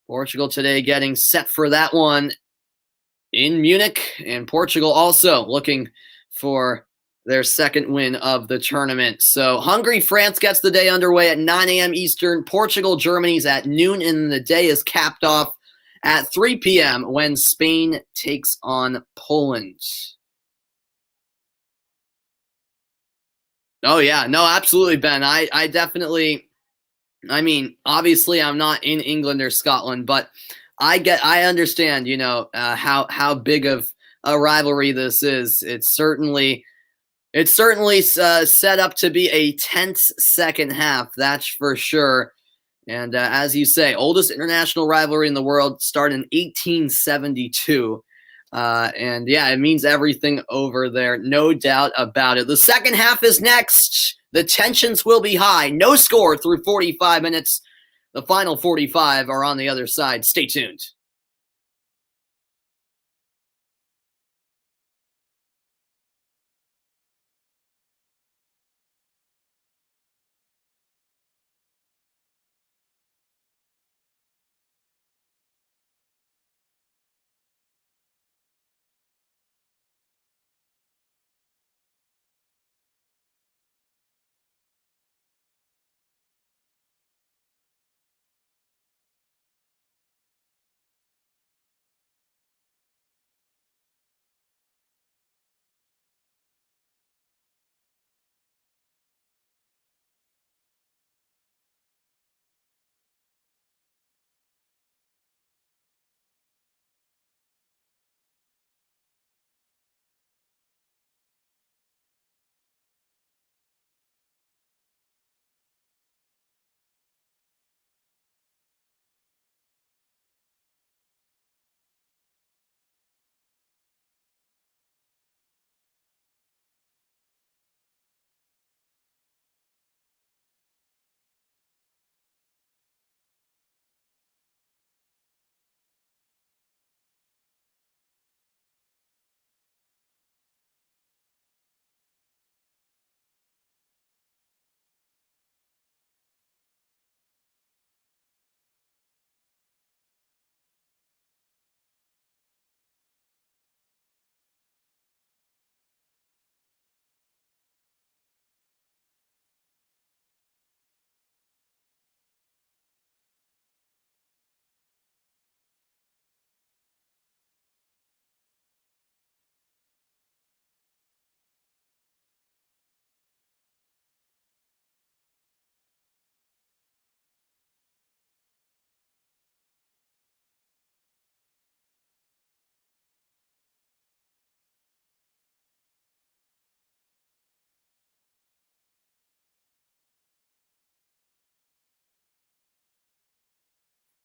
Portugal today getting set for that one in Munich, and Portugal also looking for their second win of the tournament. So Hungary, France gets the day underway at 9 a.m. Eastern. Portugal, Germany's at noon, and the day is capped off at 3 p.m. when Spain takes on Poland. Oh, yeah. No, absolutely, Ben. I definitely, obviously I'm not in England or Scotland, but I understand, how big of a rivalry this is. It's certainly set up to be a tense second half, that's for sure. And as you say, oldest international rivalry in the world started in 1872. And yeah, it means everything over there, no doubt about it. The second half is next. The tensions will be high. No score through 45 minutes. The final 45 are on the other side. Stay tuned.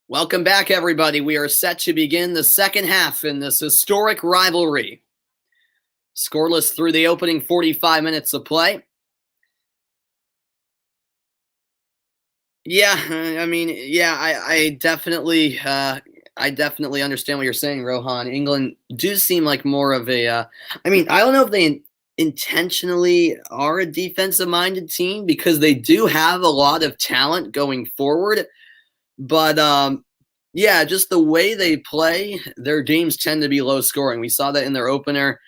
Welcome back, everybody. We are set to begin the second half in this historic rivalry. Scoreless through the opening 45 minutes of play. Yeah, I definitely understand what you're saying, Rohan. England do seem like more of a. I don't know if they intentionally are a defensive-minded team because they do have a lot of talent going forward, but yeah, just the way they play, their games tend to be low scoring. We saw that in their opener.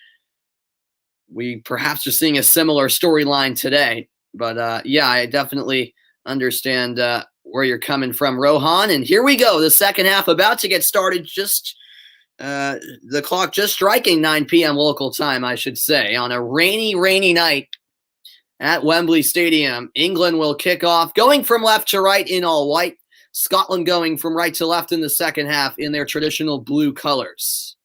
We perhaps are seeing a similar storyline today, but yeah, I definitely understand where you're coming from, Rohan. And here we go, the second half about to get started. Just the clock just striking 9 p.m. local time, I should say, on a rainy night at Wembley Stadium. England will kick off, going from left to right in all white. Scotland going from right to left in the second half in their traditional blue colors.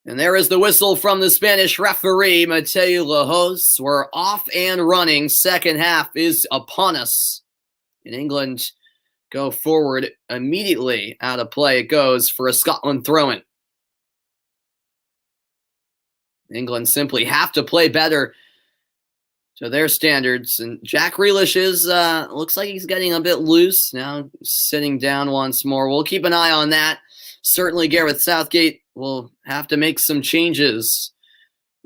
And there is the whistle from the Spanish referee, Mateo Lajos. We're off and running. Second half is upon us. And England go forward immediately. Out of play it goes for a Scotland throw-in. England simply have to play better to their standards. And Jack Grealish is, looks like he's getting a bit loose. Now sitting down once more. We'll keep an eye on that. Certainly Gareth Southgate will have to make some changes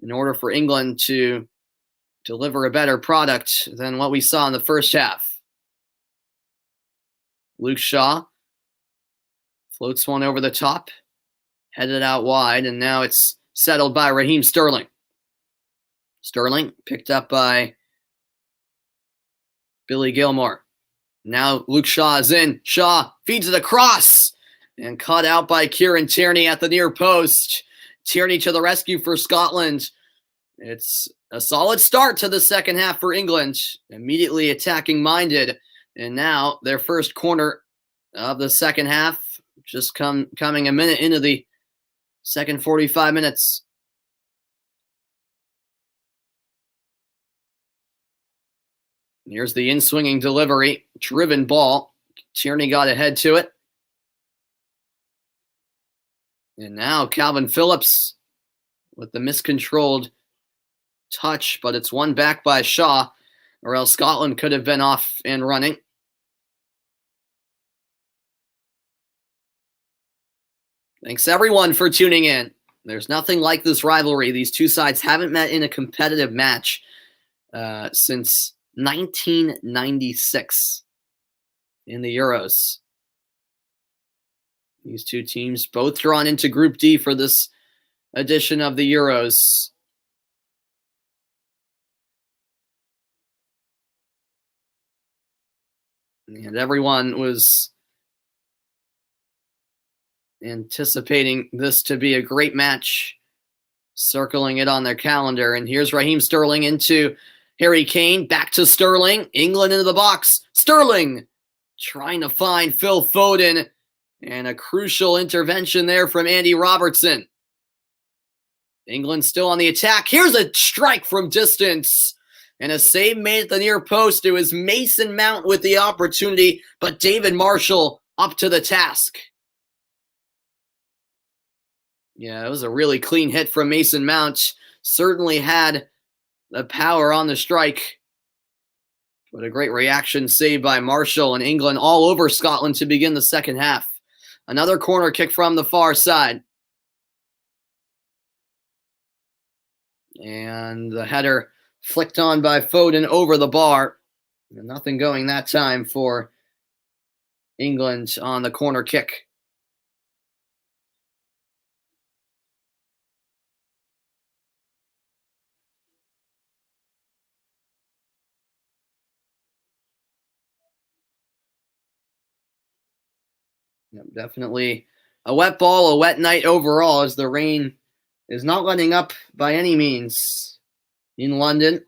in order for England to deliver a better product than what we saw in the first half. Luke Shaw floats one over the top, headed out wide, and now it's settled by Raheem Sterling. Sterling picked up by Billy Gilmore. Now Luke Shaw is in. Shaw feeds it across and cut out by Kieran Tierney at the near post. Tierney to the rescue for Scotland. It's a solid start to the second half for England. Immediately attacking minded. And now their first corner of the second half, just coming a minute into the second 45 minutes. Here's the in-swinging delivery. Driven ball. Tierney got ahead to it. And now Calvin Phillips with the miscontrolled touch, but it's won back by Shaw, or else Scotland could have been off and running. Thanks everyone for tuning in. There's nothing like this rivalry. These two sides haven't met in a competitive match since 1996 in the Euros. These two teams both drawn into Group D for this edition of the Euros. And everyone was anticipating this to be a great match, circling it on their calendar. And here's Raheem Sterling into Harry Kane, back to Sterling, England into the box. Sterling trying to find Phil Foden, and a crucial intervention there from Andy Robertson. England still on the attack. Here's a strike from distance. And a save made at the near post. It was Mason Mount with the opportunity, but David Marshall up to the task. Yeah, it was a really clean hit from Mason Mount. Certainly had the power on the strike. But a great reaction saved by Marshall, and England all over Scotland to begin the second half. Another corner kick from the far side. And the header flicked on by Foden over the bar. And nothing going that time for England on the corner kick. Yep, definitely a wet ball, a wet night overall, as the rain is not letting up by any means in London.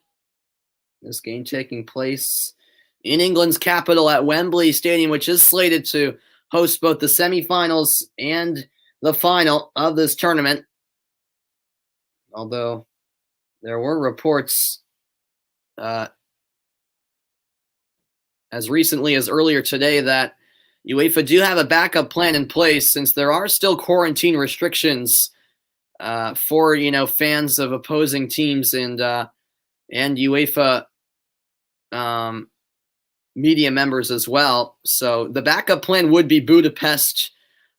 This game taking place in England's capital at Wembley Stadium, which is slated to host both the semifinals and the final of this tournament. Although there were reports as recently as earlier today that UEFA do have a backup plan in place, since there are still quarantine restrictions for fans of opposing teams and UEFA media members as well. So the backup plan would be Budapest,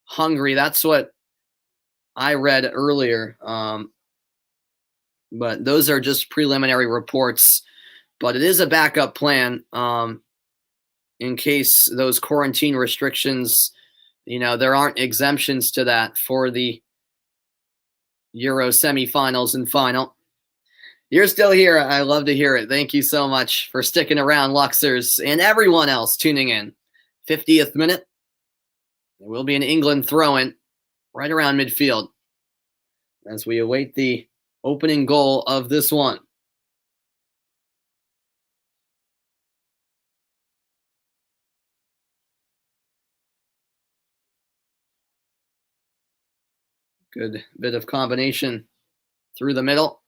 Hungary. That's what I read earlier. But those are just preliminary reports. But it is a backup plan. In case those quarantine restrictions, there aren't exemptions to that for the Euro semifinals and final. You're still here. I love to hear it. Thank you so much for sticking around, Luxers, and everyone else tuning in. 50th minute. There will be an England throw-in. right around midfield as we await the opening goal of this one. Good bit of combination through the middle.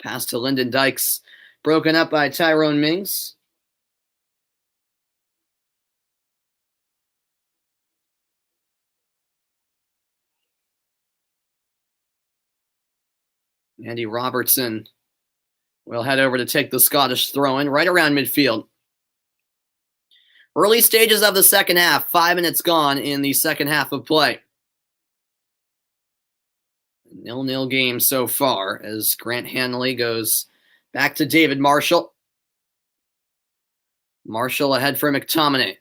Pass to Lyndon Dykes, broken up by Tyrone Mings. Andy Robertson will head over to take the Scottish throw-in right around midfield. Early stages of the second half, 5 minutes gone in the second half of play. 0-0 game so far as Grant Hanley goes back to David Marshall. Marshall ahead for McTominay.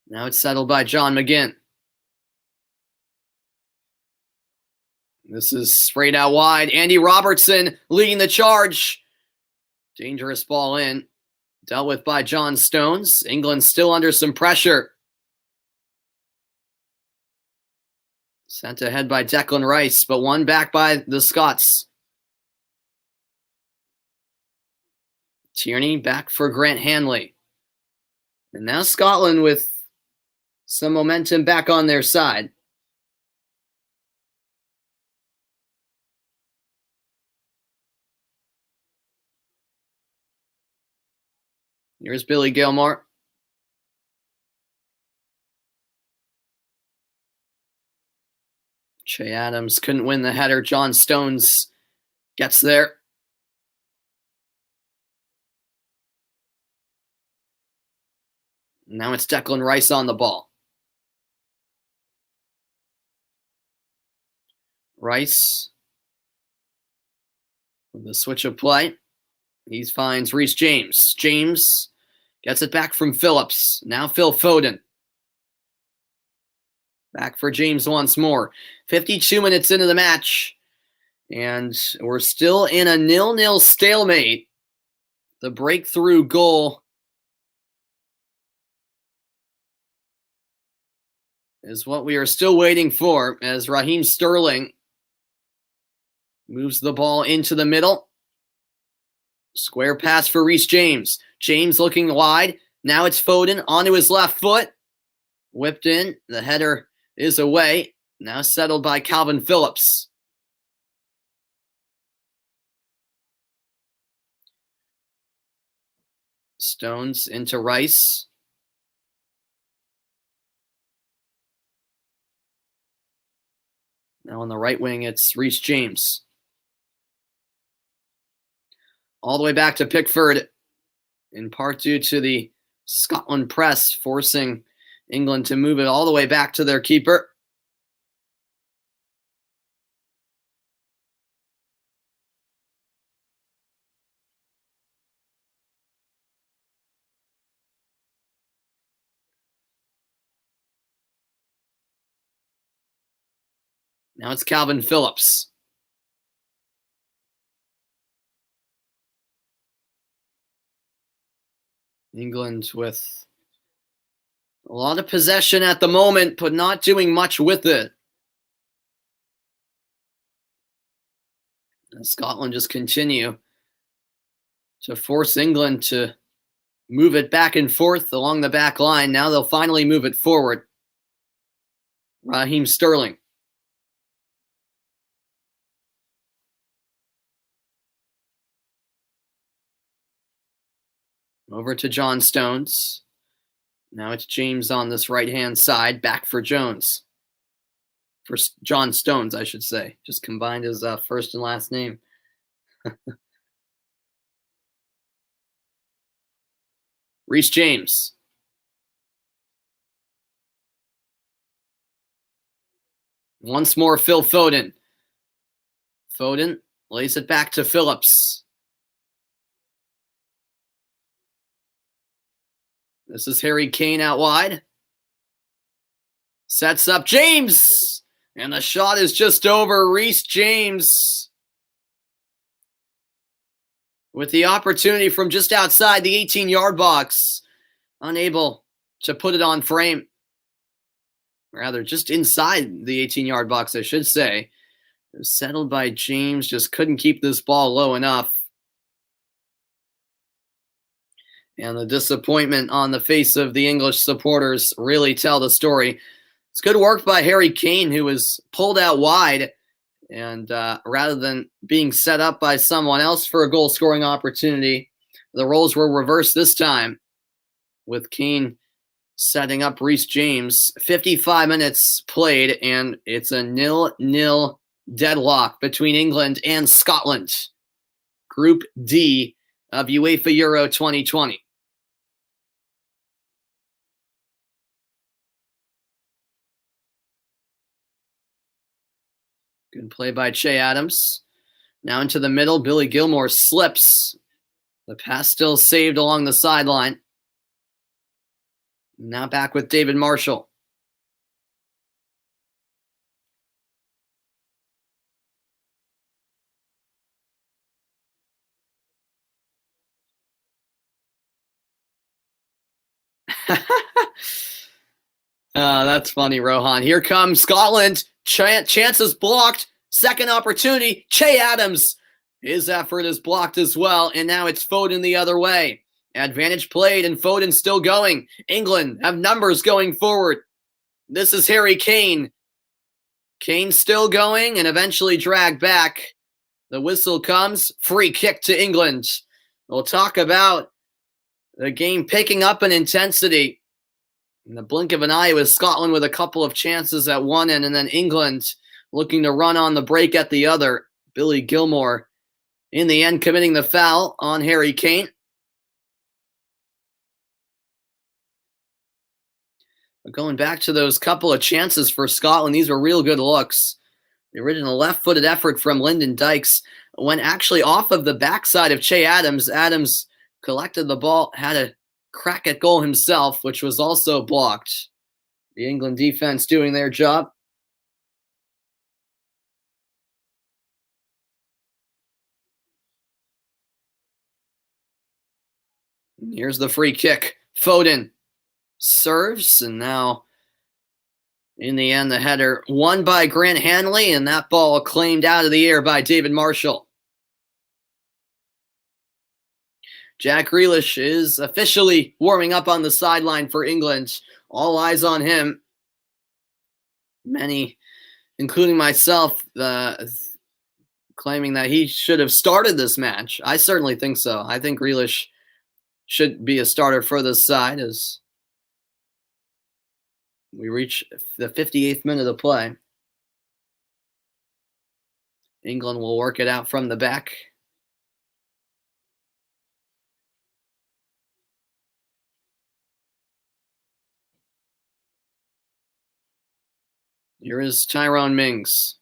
Now it's settled by John McGinn. This is sprayed out wide. Andy Robertson leading the charge. Dangerous ball in. Dealt with by John Stones. England still under some pressure. Sent ahead by Declan Rice, but won back by the Scots. Tierney back for Grant Hanley. And now Scotland with some momentum back on their side. Here's Billy Gilmore. Che Adams couldn't win the header. John Stones gets there. Now it's Declan Rice on the ball. Rice with the switch of play. He finds Reece James. James gets it back from Phillips. Now Phil Foden. Back for James once more. 52 minutes into the match. And we're still in a 0-0 stalemate. The breakthrough goal is what we are still waiting for as Raheem Sterling moves the ball into the middle. Square pass for Reece James. James looking wide. Now it's Foden onto his left foot. Whipped in. The header is away. Now settled by Calvin Phillips. Stones into Rice. Now on the right wing, it's Reece James. All the way back to Pickford, in part due to the Scotland press forcing England to move it all the way back to their keeper. Now it's Calvin Phillips. England with a lot of possession at the moment, but not doing much with it. And Scotland just continue to force England to move it back and forth along the back line. Now they'll finally move it forward. Raheem Sterling. Over to John Stones. Now it's James on this right-hand side. Back for Jones. For John Stones, I should say. Just combined his first and last name. Reece James. Once more, Phil Foden. Foden lays it back to Phillips. This is Harry Kane out wide. Sets up James. And the shot is just over. Reece James with the opportunity from just outside the 18-yard box. Unable to put it on frame. Rather, just inside the 18-yard box, I should say. It was settled by James, just couldn't keep this ball low enough. And the disappointment on the face of the English supporters really tell the story. It's good work by Harry Kane, who was pulled out wide. And rather than being set up by someone else for a goal-scoring opportunity, the roles were reversed this time, with Kane setting up Reece James. 55 minutes played, and it's a 0-0 deadlock between England and Scotland. Group D of UEFA Euro 2020. Good play by Che Adams. Now into the middle, Billy Gilmour slips. The pass still saved along the sideline. Now back with David Marshall. That's funny, Rohan. Here comes Scotland. Chances blocked. Second opportunity. Che Adams. His effort is blocked as well, and now it's Foden the other way. Advantage played, and Foden still going. England have numbers going forward. This is Harry Kane. Kane still going and eventually dragged back. The whistle comes. Free kick to England. We'll talk about the game picking up in intensity. In the blink of an eye, it was Scotland with a couple of chances at one end, and then England looking to run on the break at the other. Billy Gilmour, in the end, committing the foul on Harry Kane. But going back to those couple of chances for Scotland, these were real good looks. The original left-footed effort from Lyndon Dykes went actually off of the backside of Che Adams. Adams collected the ball, had a crack at goal himself, which was also blocked. The England defense doing their job. Here's the free kick. Foden serves, and now in the end, the header won by Grant Hanley, and that ball claimed out of the air by David Marshall. Jack Grealish is officially warming up on the sideline for England. All eyes on him. Many, including myself, claiming that he should have started this match. I certainly think so. I think Grealish should be a starter for this side as we reach the 58th minute of play. England will work it out from the back. Here is Tyrone Mings.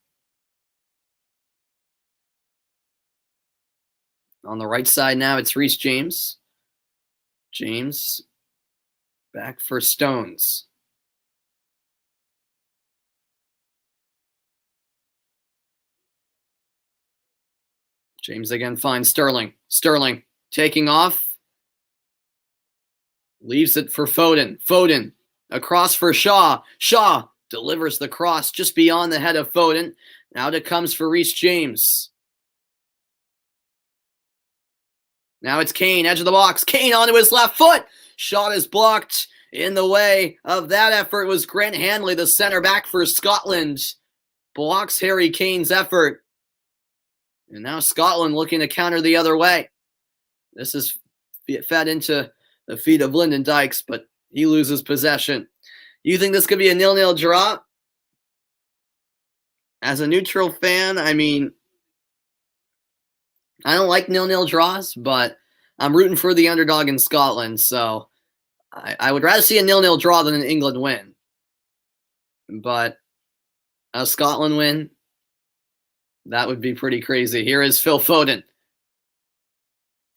On the right side now, it's Reece James. James back for Stones. James again finds Sterling. Sterling taking off. Leaves it for Foden. Foden across for Shaw. Shaw delivers the cross just beyond the head of Foden. Now it comes for Reece James. Now it's Kane, edge of the box. Kane onto his left foot. Shot is blocked. In the way of that effort was Grant Hanley, the center back for Scotland. Blocks Harry Kane's effort. And now Scotland looking to counter the other way. This is fed into the feet of Lyndon Dykes, but he loses possession. You think this could be a 0-0 draw? As a neutral fan, I mean, I don't like 0-0 draws, but I'm rooting for the underdog in Scotland, so I would rather see a 0-0 draw than an England win. But a Scotland win, that would be pretty crazy. Here is Phil Foden.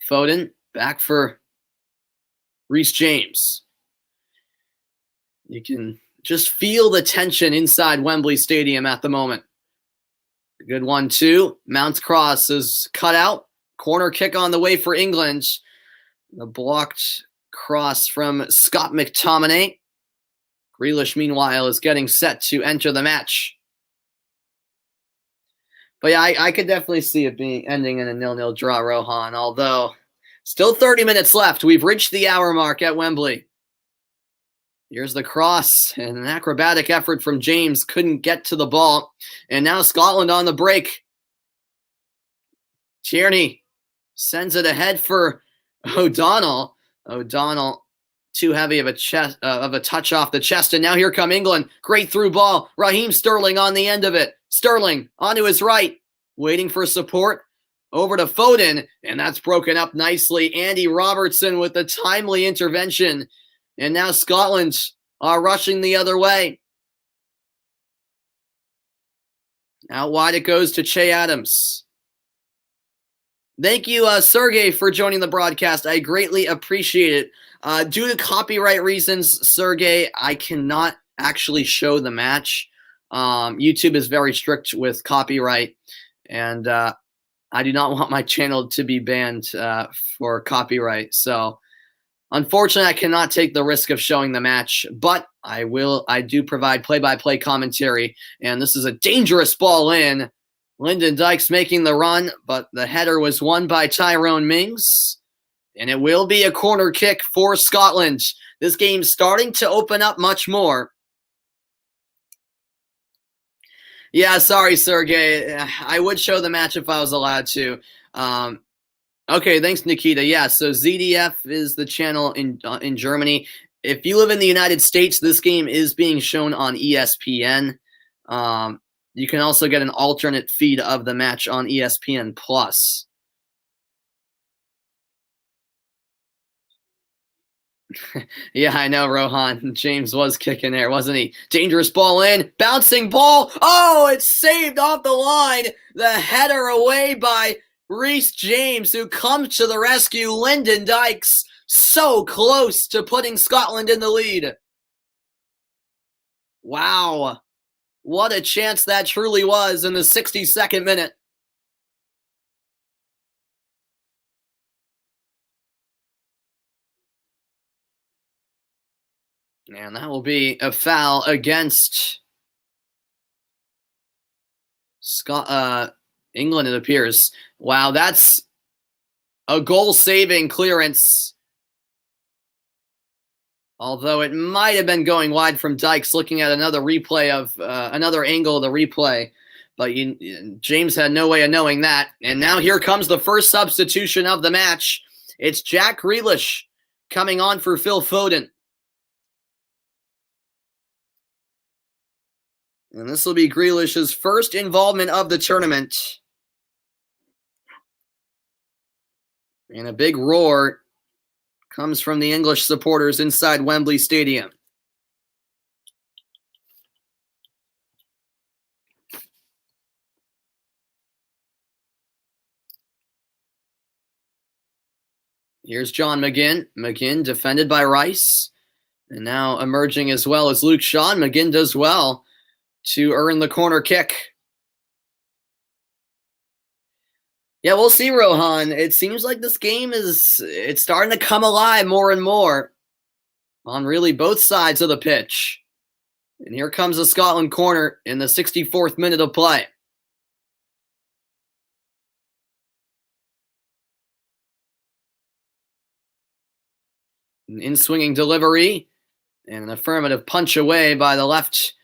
Foden back for Reece James. You can just feel the tension inside Wembley Stadium at the moment. Good 1-2. Mount's cross is cut out. Corner kick on the way for England. The blocked cross from Scott McTominay. Grealish, meanwhile, is getting set to enter the match. But yeah, I could definitely see it ending in a 0-0 draw, Rohan, although still 30 minutes left. We've reached the hour mark at Wembley. Here's the cross, and an acrobatic effort from James couldn't get to the ball. And now Scotland on the break. Tierney sends it ahead for O'Donnell. O'Donnell, too heavy of a touch off the chest. And now here come England. Great through ball. Raheem Sterling on the end of it. Sterling onto his right, waiting for support. Over to Foden, and that's broken up nicely. Andy Robertson with the timely intervention. And now Scotland are rushing the other way. Out wide it goes to Che Adams. Thank you, Sergey, for joining the broadcast. I greatly appreciate it. Due to copyright reasons, Sergey, I cannot actually show the match. YouTube is very strict with copyright, and I do not want my channel to be banned for copyright. So, unfortunately, I cannot take the risk of showing the match, but I will. I do provide play-by-play commentary, and this is a dangerous ball in. Lyndon Dykes making the run, but the header was won by Tyrone Mings, and it will be a corner kick for Scotland. This game's starting to open up much more. Yeah, sorry, Sergey. I would show the match if I was allowed to. Okay, thanks, Nikita. Yeah, so ZDF is the channel in Germany. If you live in the United States, this game is being shown on ESPN. You can also get an alternate feed of the match on ESPN Plus. Yeah, I know, Rohan. James was kicking there, wasn't he? Dangerous ball in. Bouncing ball. Oh, it's saved off the line. The header away by Reece James, who comes to the rescue. Lyndon Dykes so close to putting Scotland in the lead. Wow. What a chance that truly was in the 62nd minute. And that will be a foul against England, it appears. Wow, that's a goal-saving clearance. Although it might have been going wide from Dykes, looking at another replay of another angle of the replay. But James had no way of knowing that. And now here comes the first substitution of the match. It's Jack Grealish coming on for Phil Foden. And this will be Grealish's first involvement of the tournament. And a big roar comes from the English supporters inside Wembley Stadium. Here's John McGinn. McGinn defended by Rice. And now emerging as well as Luke Shaw. McGinn does well to earn the corner kick. Yeah, we'll see, Rohan. It seems like this game it's starting to come alive more and more on really both sides of the pitch. And here comes the Scotland corner in the 64th minute of play. An in-swinging delivery and an affirmative punch away by the left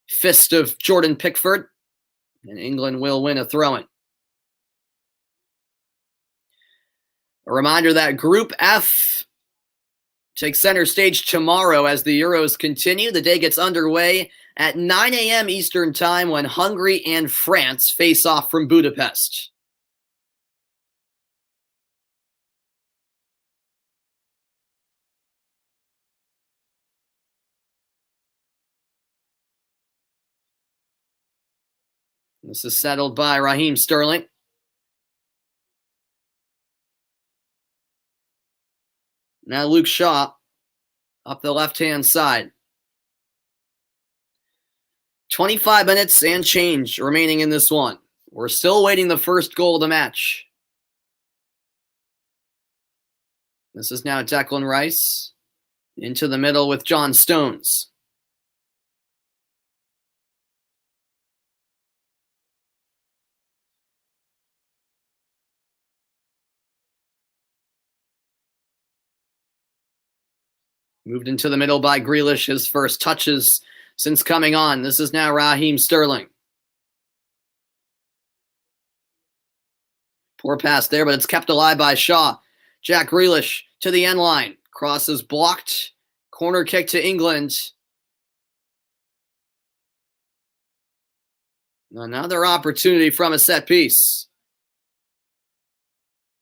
fist of Jordan Pickford. And England will win a throw-in. A reminder that Group F takes center stage tomorrow as the Euros continue. The day gets underway at 9 a.m. Eastern Time when Hungary and France face off from Budapest. This is settled by Raheem Sterling. Now Luke Shaw up the left-hand side. 25 minutes and change remaining in this one. We're still waiting the first goal of the match. This is now Declan Rice into the middle with John Stones. Moved into the middle by Grealish, his first touches since coming on. This is now Raheem Sterling. Poor pass there, but it's kept alive by Shaw. Jack Grealish to the end line. Cross is blocked. Corner kick to England. Another opportunity from a set piece.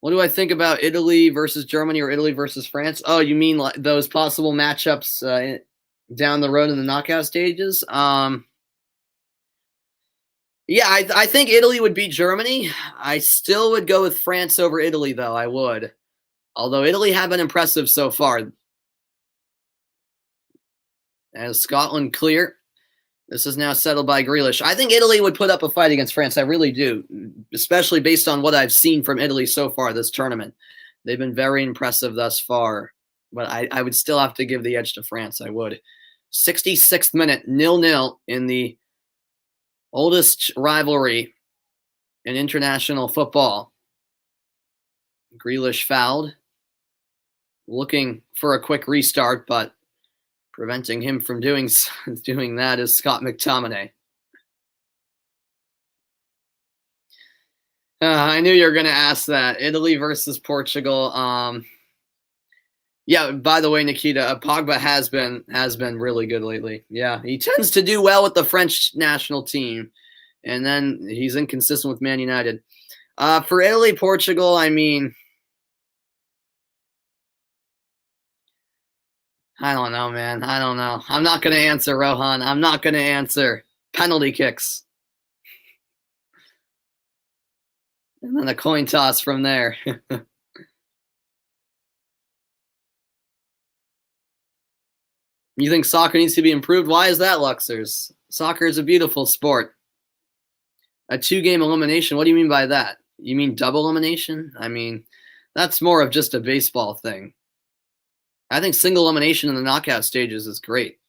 What do I think about Italy versus Germany or Italy versus France? Oh, you mean like those possible matchups down the road in the knockout stages? Yeah, I think Italy would beat Germany. I still would go with France over Italy, though. I would. Although Italy have been impressive so far. As Scotland clear. This is now settled by Grealish. I think Italy would put up a fight against France. I really do, especially based on what I've seen from Italy so far this tournament. They've been very impressive thus far, but I would still have to give the edge to France. I would. 66th minute, 0-0 in the oldest rivalry in international football. Grealish fouled, looking for a quick restart, but preventing him from doing that is Scott McTominay. I knew you were going to ask that. Italy versus Portugal. Yeah, by the way, Nikita, Pogba has been really good lately. Yeah, he tends to do well with the French national team, and then he's inconsistent with Man United. For Italy, Portugal, I mean, I don't know, man. I don't know. I'm not going to answer, Rohan. I'm not going to answer. Penalty kicks. And then a coin toss from there. You think soccer needs to be improved? Why is that, Luxers? Soccer is a beautiful sport. A 2-game elimination, what do you mean by that? You mean double elimination? I mean, that's more of just a baseball thing. I think single elimination in the knockout stages is great.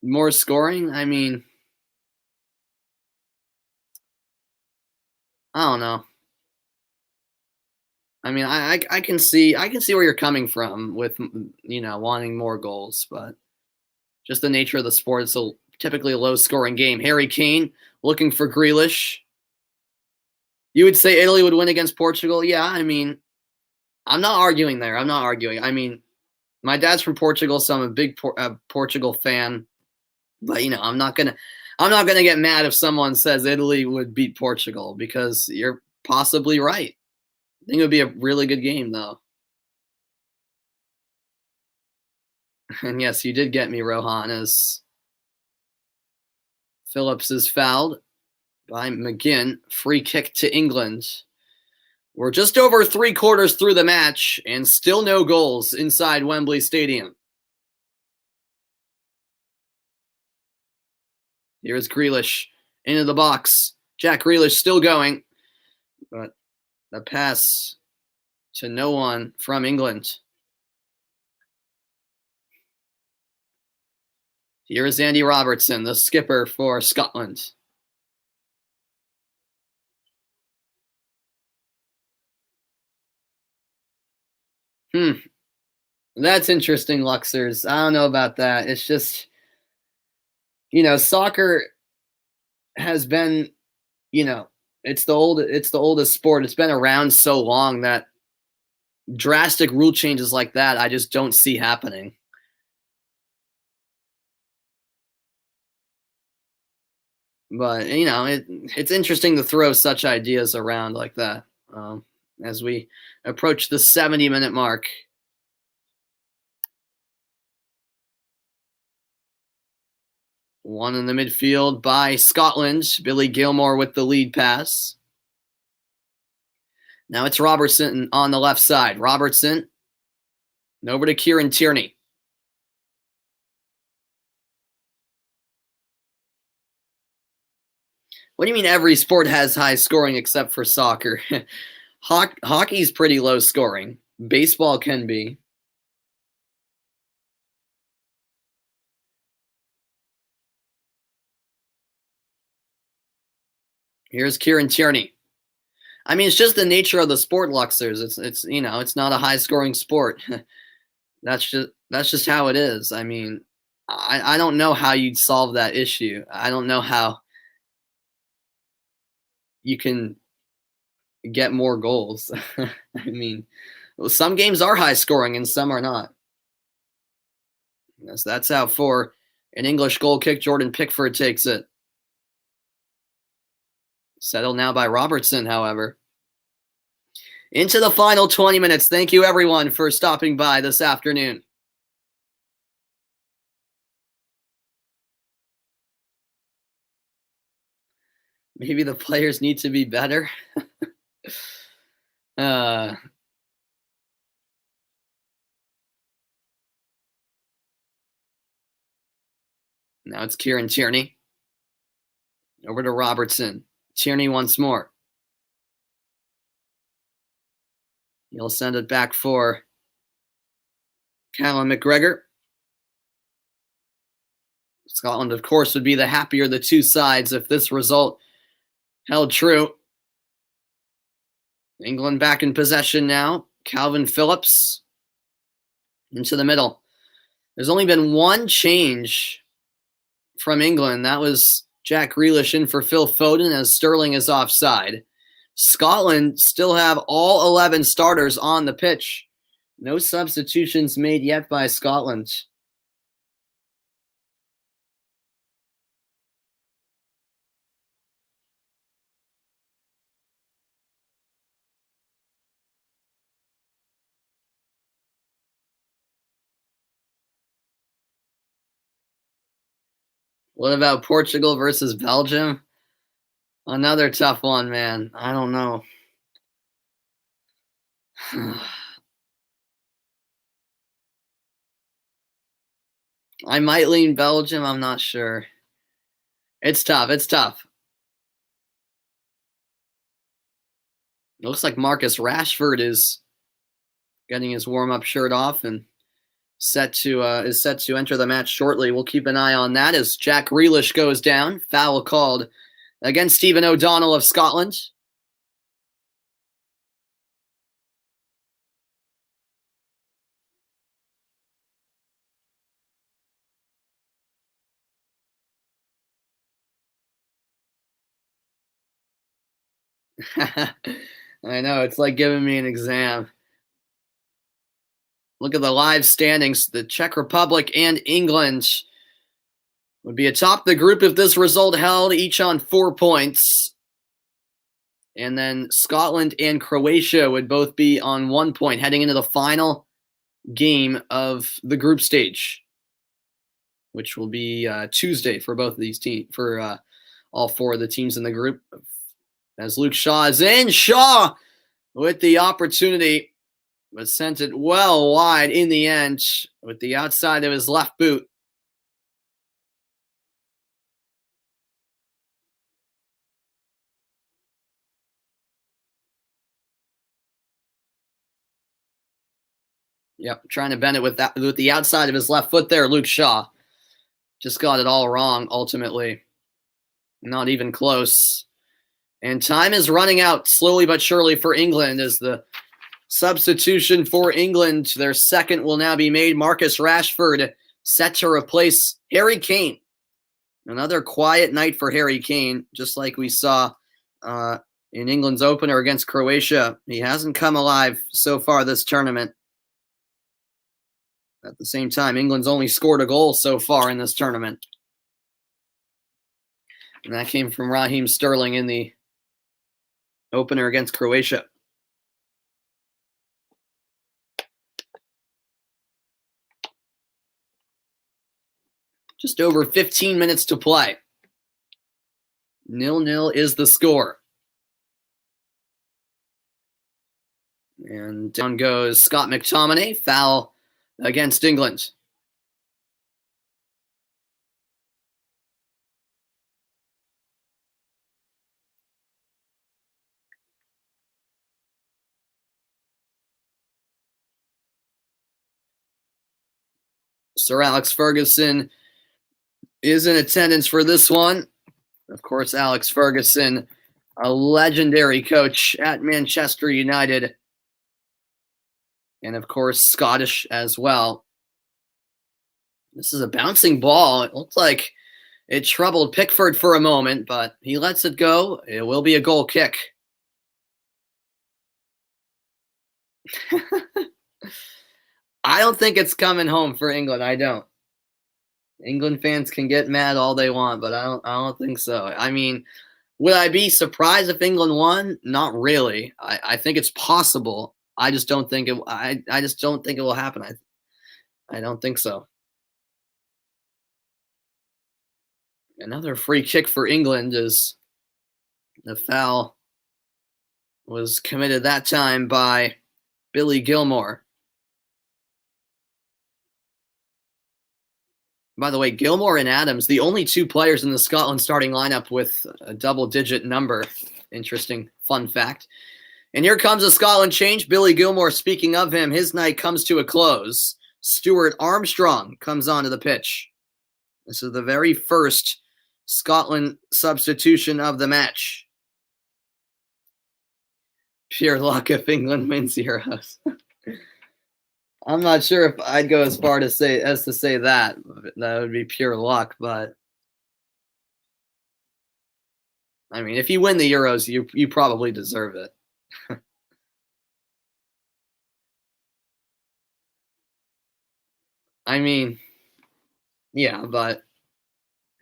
More scoring? I mean, I don't know. I mean, I can see where you're coming from with wanting more goals, but just the nature of the sport, it's typically a low-scoring game. Harry Kane looking for Grealish. You would say Italy would win against Portugal? Yeah, I mean, I'm not arguing there. I'm not arguing. I mean, my dad's from Portugal, so I'm a big Portugal fan. But I'm not gonna get mad if someone says Italy would beat Portugal because you're possibly right. I think it would be a really good game, though. And yes, you did get me, Rohan, as Phillips is fouled by McGinn. Free kick to England. We're just over 3/4 through the match and still no goals inside Wembley Stadium. Here's Grealish into the box. Jack Grealish still going, but the pass to no one from England. Here is Andy Robertson, the skipper for Scotland. That's interesting, Luxers. I don't know about that. It's just, soccer has been, it's the oldest sport. It's been around so long that drastic rule changes like that I just don't see happening. But it's interesting to throw such ideas around like that as we approach the 70-minute mark. One in the midfield by Scotland. Billy Gilmore with the lead pass. Now it's Robertson on the left side. Robertson over to Kieran Tierney. What do you mean every sport has high scoring except for soccer? Hockey's pretty low scoring. Baseball can be. Here's Kieran Tierney. I mean, it's just the nature of the sport, Luxers. It's it's not a high scoring sport. That's just how it is. I mean, I don't know how you'd solve that issue. I don't know how you can get more goals. I mean, well, some games are high scoring and some are not. Yes, that's out for an English goal kick. Jordan Pickford takes it. Settled now by Robertson, however. Into the final 20 minutes. Thank you, everyone, for stopping by this afternoon. Maybe the players need to be better. Now it's Kieran Tierney. Over to Robertson. Tierney once more. He'll send it back for Callum McGregor. Scotland, of course, would be the happier the two sides if this result held true. England back in possession now. Calvin Phillips into the middle. There's only been one change from England. That was Jack Grealish in for Phil Foden as Sterling is offside. Scotland still have all 11 starters on the pitch. No substitutions made yet by Scotland. What about Portugal versus Belgium? Another tough one, man. I don't know. I might lean Belgium. I'm not sure. It's tough. It's tough. It looks like Marcus Rashford is getting his warm-up shirt off and is set to enter the match shortly. We'll keep an eye on that as Jack Grealish goes down. Foul called against Stephen O'Donnell of Scotland. I know, it's like giving me an exam. Look at the live standings. The Czech Republic and England would be atop the group if this result held, each on 4 points. And then Scotland and Croatia would both be on 1 point heading into the final game of the group stage, which will be Tuesday for both of these teams, for all four of the teams in the group. As Luke Shaw is in, Shaw with the opportunity, but sent it well wide in the end with the outside of his left boot. Yep, trying to bend it with the outside of his left foot there, Luke Shaw. Just got it all wrong, ultimately. Not even close. And time is running out slowly but surely for England as the substitution for England, their second, will now be made. Marcus Rashford set to replace Harry Kane. Another quiet night for Harry Kane, just like we saw in England's opener against Croatia. He hasn't come alive so far this tournament. At the same time, England's only scored a goal so far in this tournament. And that came from Raheem Sterling in the opener against Croatia. Just over 15 minutes to play. 0-0 is the score. And down goes Scott McTominay. Foul against England. Sir Alex Ferguson is in attendance for this one. Of course, Alex Ferguson, a legendary coach at Manchester United, and of course, Scottish as well. This is a bouncing ball. It looks like it troubled Pickford for a moment, but he lets it go. It will be a goal kick. I don't think it's coming home for England. I don't. England fans can get mad all they want, but I don't think so. I mean, would I be surprised if England won? Not really. I think it's possible. I just don't think it. I just don't think it will happen. I don't think so. Another free kick for England as the foul was committed that time by Billy Gilmour. By the way, Gilmour and Adams, the only two players in the Scotland starting lineup with a double-digit number. Interesting fun fact. And here comes a Scotland change. Billy Gilmour, speaking of him, his night comes to a close. Stuart Armstrong comes onto the pitch. This is the very first Scotland substitution of the match. Pure luck if England wins Euros. I'm not sure if I'd go as far to say that. That would be pure luck, but I mean, if you win the Euros, you probably deserve it. I mean, yeah, but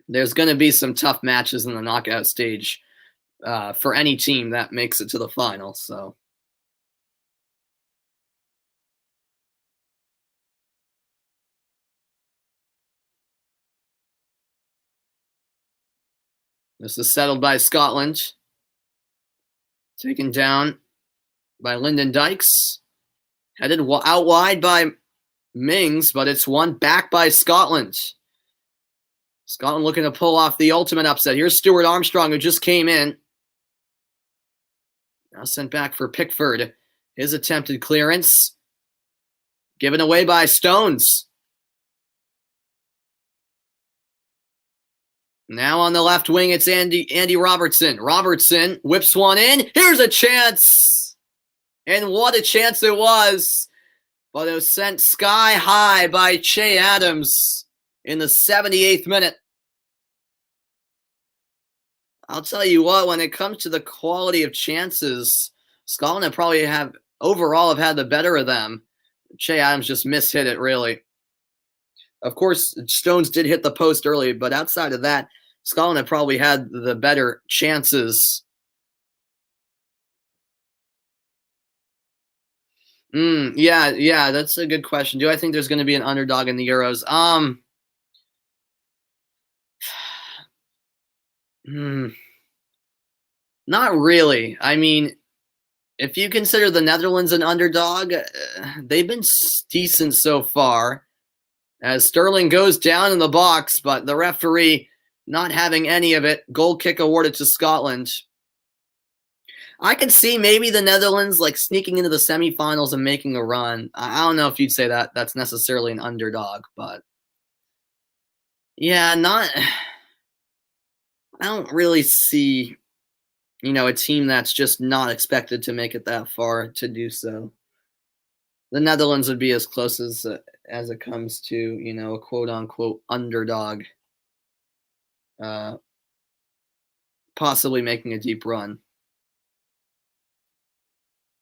there's going to be some tough matches in the knockout stage for any team that makes it to the final. So. This is settled by Scotland. Taken down by Lyndon Dykes. Headed out wide by Mings, but it's won back by Scotland. Scotland looking to pull off the ultimate upset. Here's Stuart Armstrong, who just came in. Now sent back for Pickford. His attempted clearance. Given away by Stones. Now on the left wing, it's Andy Robertson. Robertson whips one in. Here's a chance. And what a chance it was. But it was sent sky high by Che Adams in the 78th minute. I'll tell you what, when it comes to the quality of chances, Scotland probably have had the better of them. Che Adams just mishit it, really. Of course, Stones did hit the post early, but outside of that, Scotland had probably had the better chances. Yeah, that's a good question. Do I think there's going to be an underdog in the Euros? Not really. I mean, if you consider the Netherlands an underdog, they've been decent so far. As Sterling goes down in the box, but the referee not having any of it. Goal kick awarded to Scotland. I could see maybe the Netherlands like sneaking into the semifinals and making a run. I don't know if you'd say that that's necessarily an underdog, but yeah, I don't really see, a team that's just not expected to make it that far to do so. The Netherlands would be as close as it comes to, a quote-unquote underdog possibly making a deep run.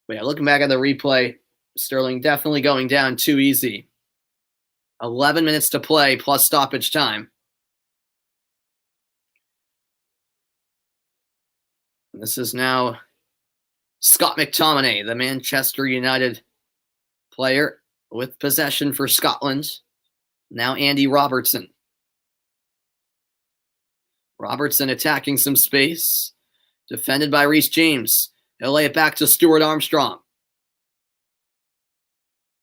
But yeah, looking back at the replay, Sterling definitely going down too easy. 11 minutes to play plus stoppage time. And this is now Scott McTominay, the Manchester United player with possession for Scotland. Now Andy Robertson. Robertson attacking some space. Defended by Reece James. He'll lay it back to Stuart Armstrong.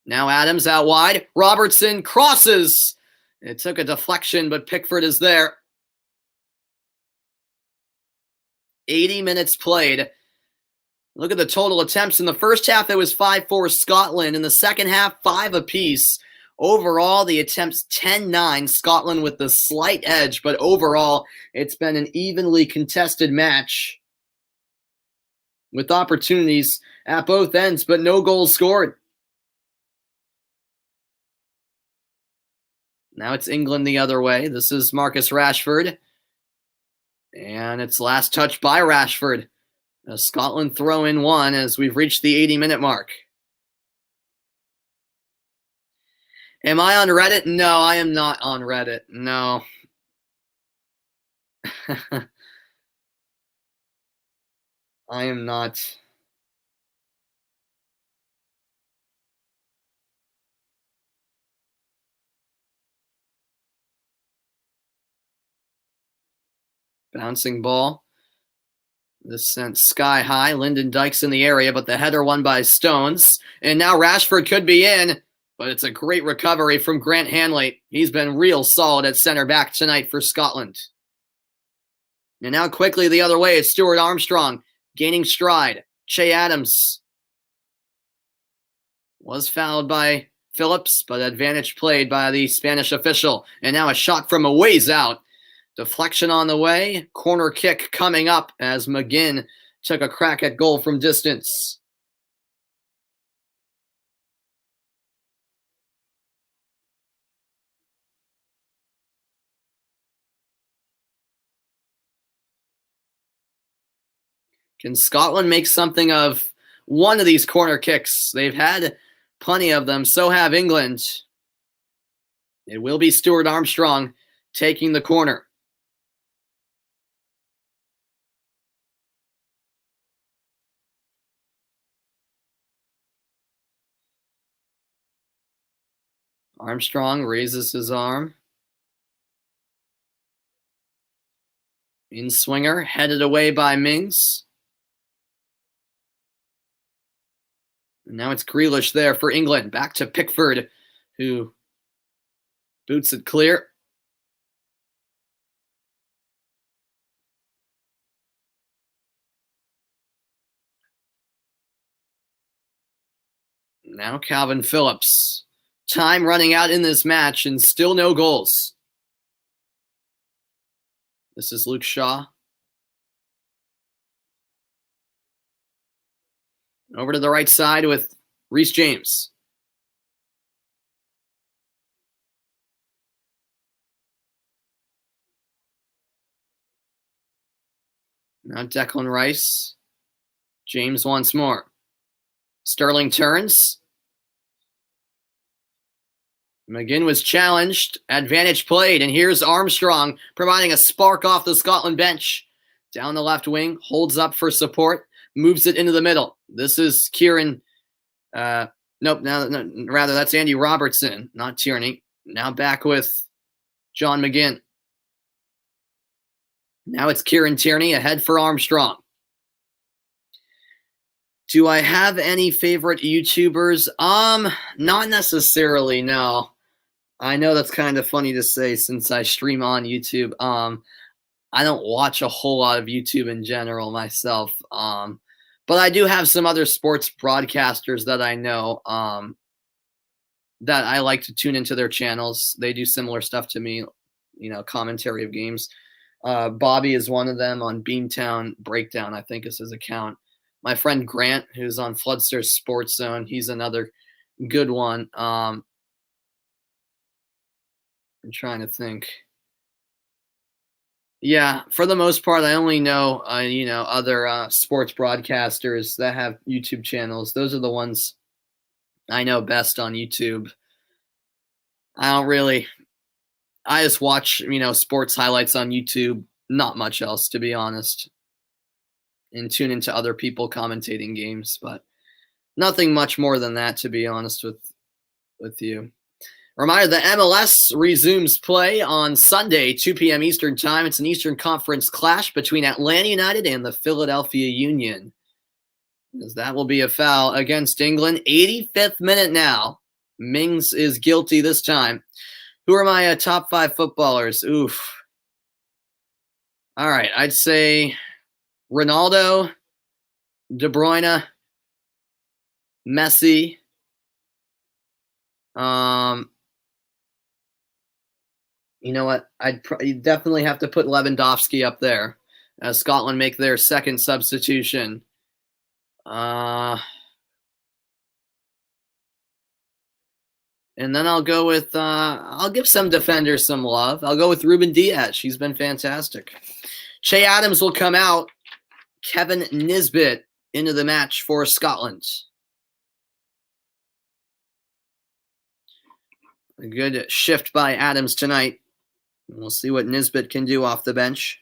Now Adams out wide. Robertson crosses. It took a deflection, but Pickford is there. 80 minutes played. Look at the total attempts. In the first half, it was 5-4 Scotland. In the second half, 5 apiece. Overall, the attempts 10-9, Scotland with the slight edge, but overall, it's been an evenly contested match with opportunities at both ends, but no goals scored. Now it's England the other way. This is Marcus Rashford. And it's last touch by Rashford. Scotland throw in one as we've reached the 80-minute mark. Am I on Reddit? No, I am not on Reddit. No. I am not. Bouncing ball. This sent sky high. Lyndon Dykes in the area, but the header won by Stones. And now Rashford could be in, but it's a great recovery from Grant Hanley. He's been real solid at center back tonight for Scotland. And now quickly the other way is Stuart Armstrong gaining stride. Che Adams was fouled by Phillips, but advantage played by the Spanish official. And now a shot from a ways out. Deflection on the way. Corner kick coming up as McGinn took a crack at goal from distance. Can Scotland make something of one of these corner kicks? They've had plenty of them. So have England. It will be Stuart Armstrong taking the corner. Armstrong raises his arm. In swinger, headed away by Mings. And now it's Grealish there for England. Back to Pickford, who boots it clear. Now Calvin Phillips. Time running out in this match and still no goals. This is Luke Shaw. Over to the right side with Reece James. Now Declan Rice. James once more. Sterling turns. McGinn was challenged. Advantage played. And here's Armstrong providing a spark off the Scotland bench. Down the left wing. Holds up for support. Moves it into the middle. This is Kieran. Rather, that's Andy Robertson, not Tierney. Now back with John McGinn. Now it's Kieran Tierney ahead for Armstrong. Do I have any favorite YouTubers? Not necessarily, no. I know that's kind of funny to say since I stream on YouTube. I don't watch a whole lot of YouTube in general myself. But I do have some other sports broadcasters that I know that I like to tune into their channels. They do similar stuff to me, commentary of games. Bobby is one of them on Beantown Breakdown, I think is his account. My friend Grant, who's on Floodster Sports Zone, he's another good one. I'm trying to think. Yeah, for the most part, I only know, other sports broadcasters that have YouTube channels. Those are the ones I know best on YouTube. I just watch, sports highlights on YouTube, not much else, to be honest, and tune into other people commentating games, but nothing much more than that, to be honest with you. Reminder, the MLS resumes play on Sunday, 2 p.m. Eastern Time. It's an Eastern Conference clash between Atlanta United and the Philadelphia Union, as that will be a foul against England. 85th minute now. Mings is guilty this time. Who are my top 5 footballers? Oof. All right, I'd say Ronaldo, De Bruyne, Messi, You know what? You'd definitely have to put Lewandowski up there as Scotland make their second substitution. And then I'll give some defenders some love. I'll go with Ruben Diaz. She's been fantastic. Che Adams will come out. Kevin Nisbet into the match for Scotland. A good shift by Adams tonight. We'll see what Nisbet can do off the bench.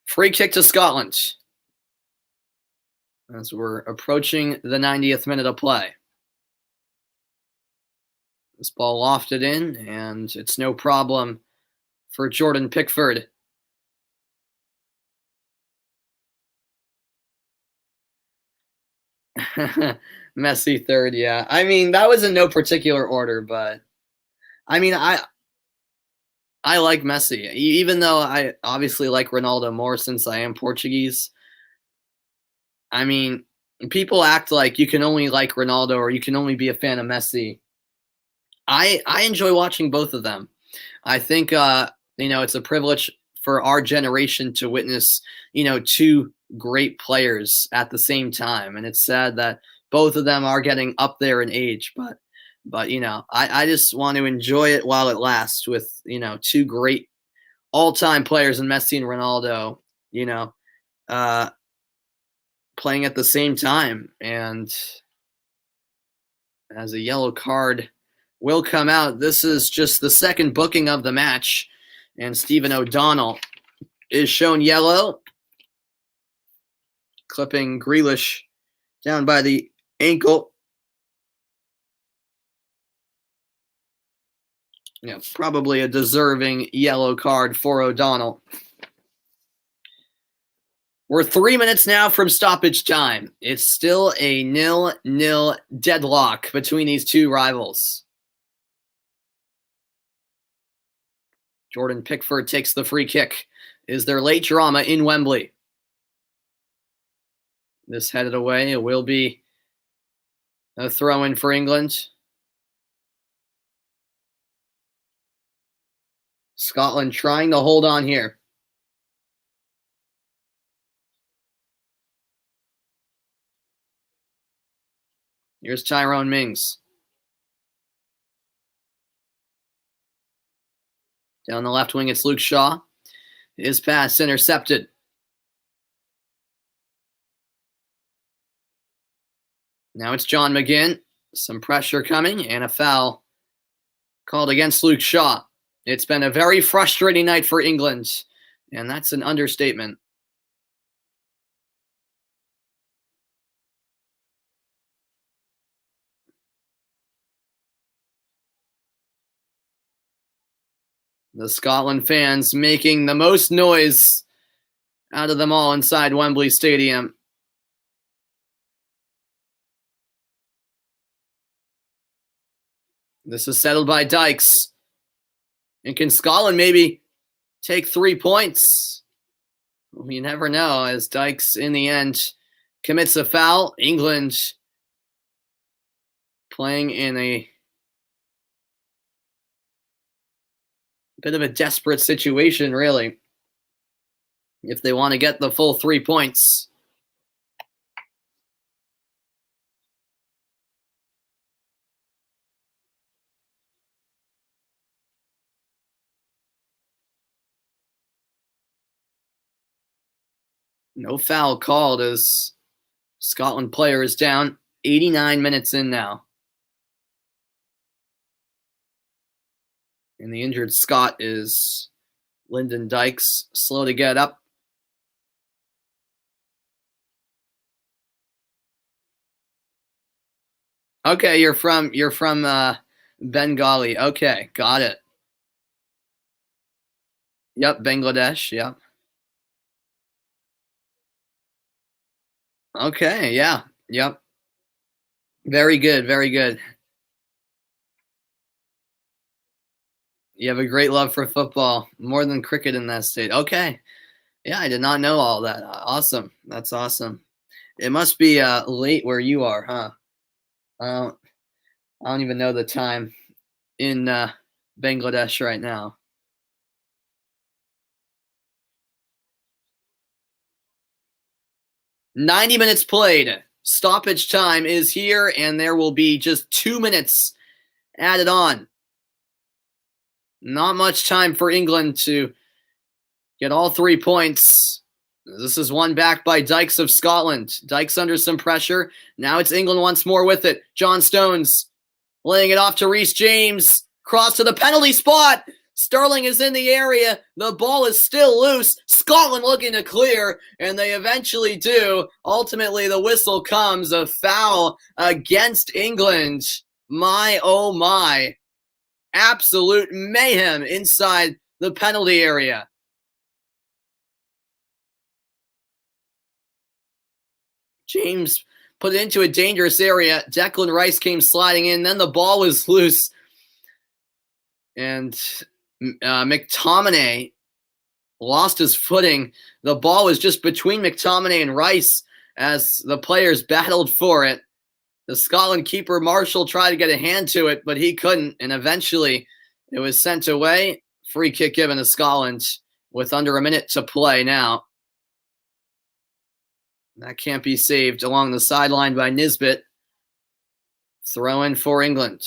Free kick to Scotland as we're approaching the 90th minute of play. This ball lofted in, and it's no problem for Jordan Pickford. Messi third, yeah. I mean, that was in no particular order, but I mean, I like Messi, even though I obviously like Ronaldo more since I am Portuguese. I mean, people act like you can only like Ronaldo or you can only be a fan of Messi. I enjoy watching both of them. I think it's a privilege for our generation to witness, two great players at the same time, and it's sad that both of them are getting up there in age, but I just want to enjoy it while it lasts with, two great all-time players in Messi and Ronaldo, playing at the same time. And as a yellow card will come out, this is just the second booking of the match, and Stephen O'Donnell is shown yellow, clipping Grealish down by the ankle. Yeah, probably a deserving yellow card for O'Donnell. We're 3 minutes now from stoppage time. It's still a 0-0 deadlock between these two rivals. Jordan Pickford takes the free kick. Is there late drama in Wembley? This headed away. It will be a throw-in for England. Scotland trying to hold on here. Here's Tyrone Mings. Down the left wing, it's Luke Shaw. His pass intercepted. Now it's John McGinn. Some pressure coming and a foul called against Luke Shaw. It's been a very frustrating night for England, and that's an understatement. The Scotland fans making the most noise out of them all inside Wembley Stadium. This is settled by Dykes. And can Scotland maybe take 3 points? Well, you never know, as Dykes in the end commits a foul. England playing in a bit of a desperate situation, really, if they want to get the full 3 points. No foul called as Scotland player is down. 89 minutes in now. And the injured Scot is Lyndon Dykes, slow to get up. Okay, you're from Bengali. Okay, got it. Yep, Bangladesh. Yep. Okay, yeah. Yep. Very good, very good. You have a great love for football, more than cricket in that state. Okay. Yeah, I did not know all that. Awesome. That's awesome. It must be late where you are, huh? I don't, I don't even know the time in Bangladesh right now. 90 minutes played. Stoppage time is here, and there will be just 2 minutes added on. Not much time for England to get all 3 points. This is one back by Dykes of Scotland. Dykes under some pressure. Now it's England once more with it. John Stones laying it off to Reece James. Cross to the penalty spot. Sterling is in the area. The ball is still loose. Scotland looking to clear, and they eventually do. Ultimately, the whistle comes. A foul against England. My, oh my. Absolute mayhem inside the penalty area. James put it into a dangerous area. Declan Rice came sliding in. Then the ball was loose. And McTominay lost his footing. The ball was just between McTominay and Rice as the players battled for it. The Scotland keeper, Marshall, tried to get a hand to it, but he couldn't. And eventually it was sent away. Free kick given to Scotland with under a minute to play now. That can't be saved along the sideline by Nisbet. Throw in for England.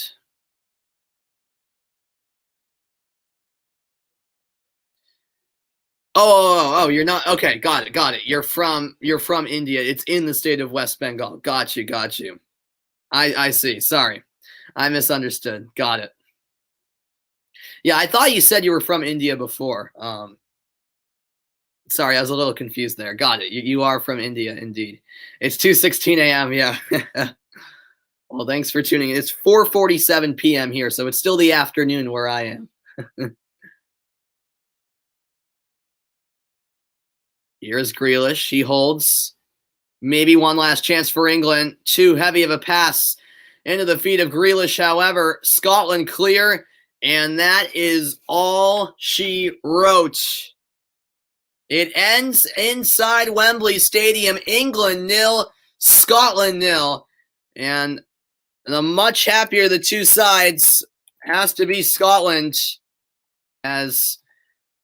Oh, you're not okay. Got it. You're from India. It's in the state of West Bengal. Got you. I see. Sorry, I misunderstood. Got it. Yeah, I thought you said you were from India before. Sorry, I was a little confused there. Got it. You are from India, indeed. It's 2:16 a.m. Yeah. Well, thanks for tuning in. It's 4:47 p.m. here, so it's still the afternoon where I am. Here's Grealish. He holds. Maybe one last chance for England. Too heavy of a pass into the feet of Grealish. However, Scotland clear, and that is all she wrote. It ends inside Wembley Stadium. England 0, Scotland 0. And the much happier the two sides has to be Scotland, as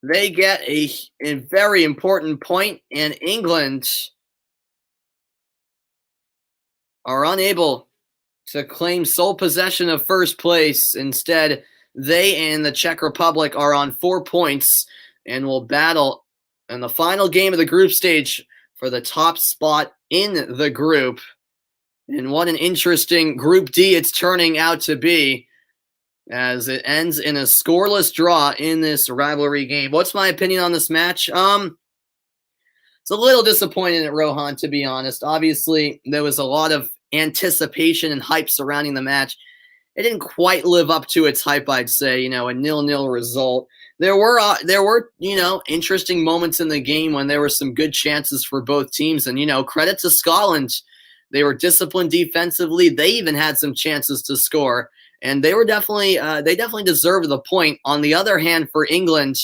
they get a very important point, and England are unable to claim sole possession of first place. Instead, they and the Czech Republic are on 4 points and will battle in the final game of the group stage for the top spot in the group. And what an interesting Group D it's turning out to be, as it ends in a scoreless draw in this rivalry game. What's my opinion on this match? It's a little disappointing at Rohan, to be honest. Obviously, there was a lot of anticipation and hype surrounding the match. It didn't quite live up to its hype, I'd say. A 0-0 result. There were interesting moments in the game when there were some good chances for both teams, and credit to Scotland. They were disciplined defensively. They even had some chances to score, and they definitely deserved the point. On the other hand, for England,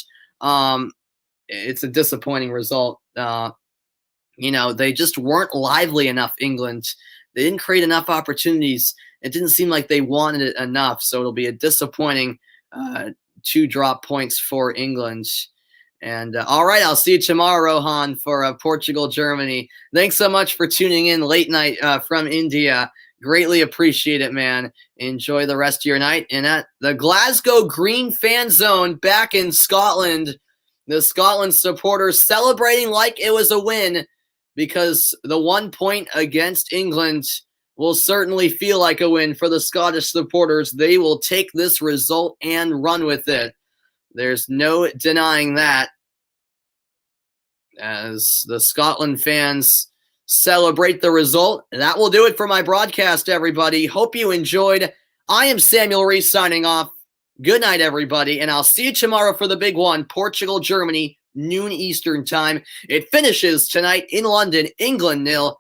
it's a disappointing result. They just weren't lively enough. England, they didn't create enough opportunities. It didn't seem like they wanted it enough. So it'll be a disappointing 2 drop points for England. And all right, I'll see you tomorrow, Rohan, for Portugal, Germany. Thanks so much for tuning in late night from India. Greatly appreciate it, man. Enjoy the rest of your night. And at the Glasgow Green Fan Zone back in Scotland, the Scotland supporters celebrating like it was a win, because the 1 point against England will certainly feel like a win for the Scottish supporters. They will take this result and run with it. There's no denying that, as the Scotland fans celebrate the result. That will do it for my broadcast, everybody. Hope you enjoyed. I am Samuel Reese signing off. Good night, everybody, and I'll see you tomorrow for the big one, Portugal, Germany, noon Eastern time. It finishes tonight in London, England 0,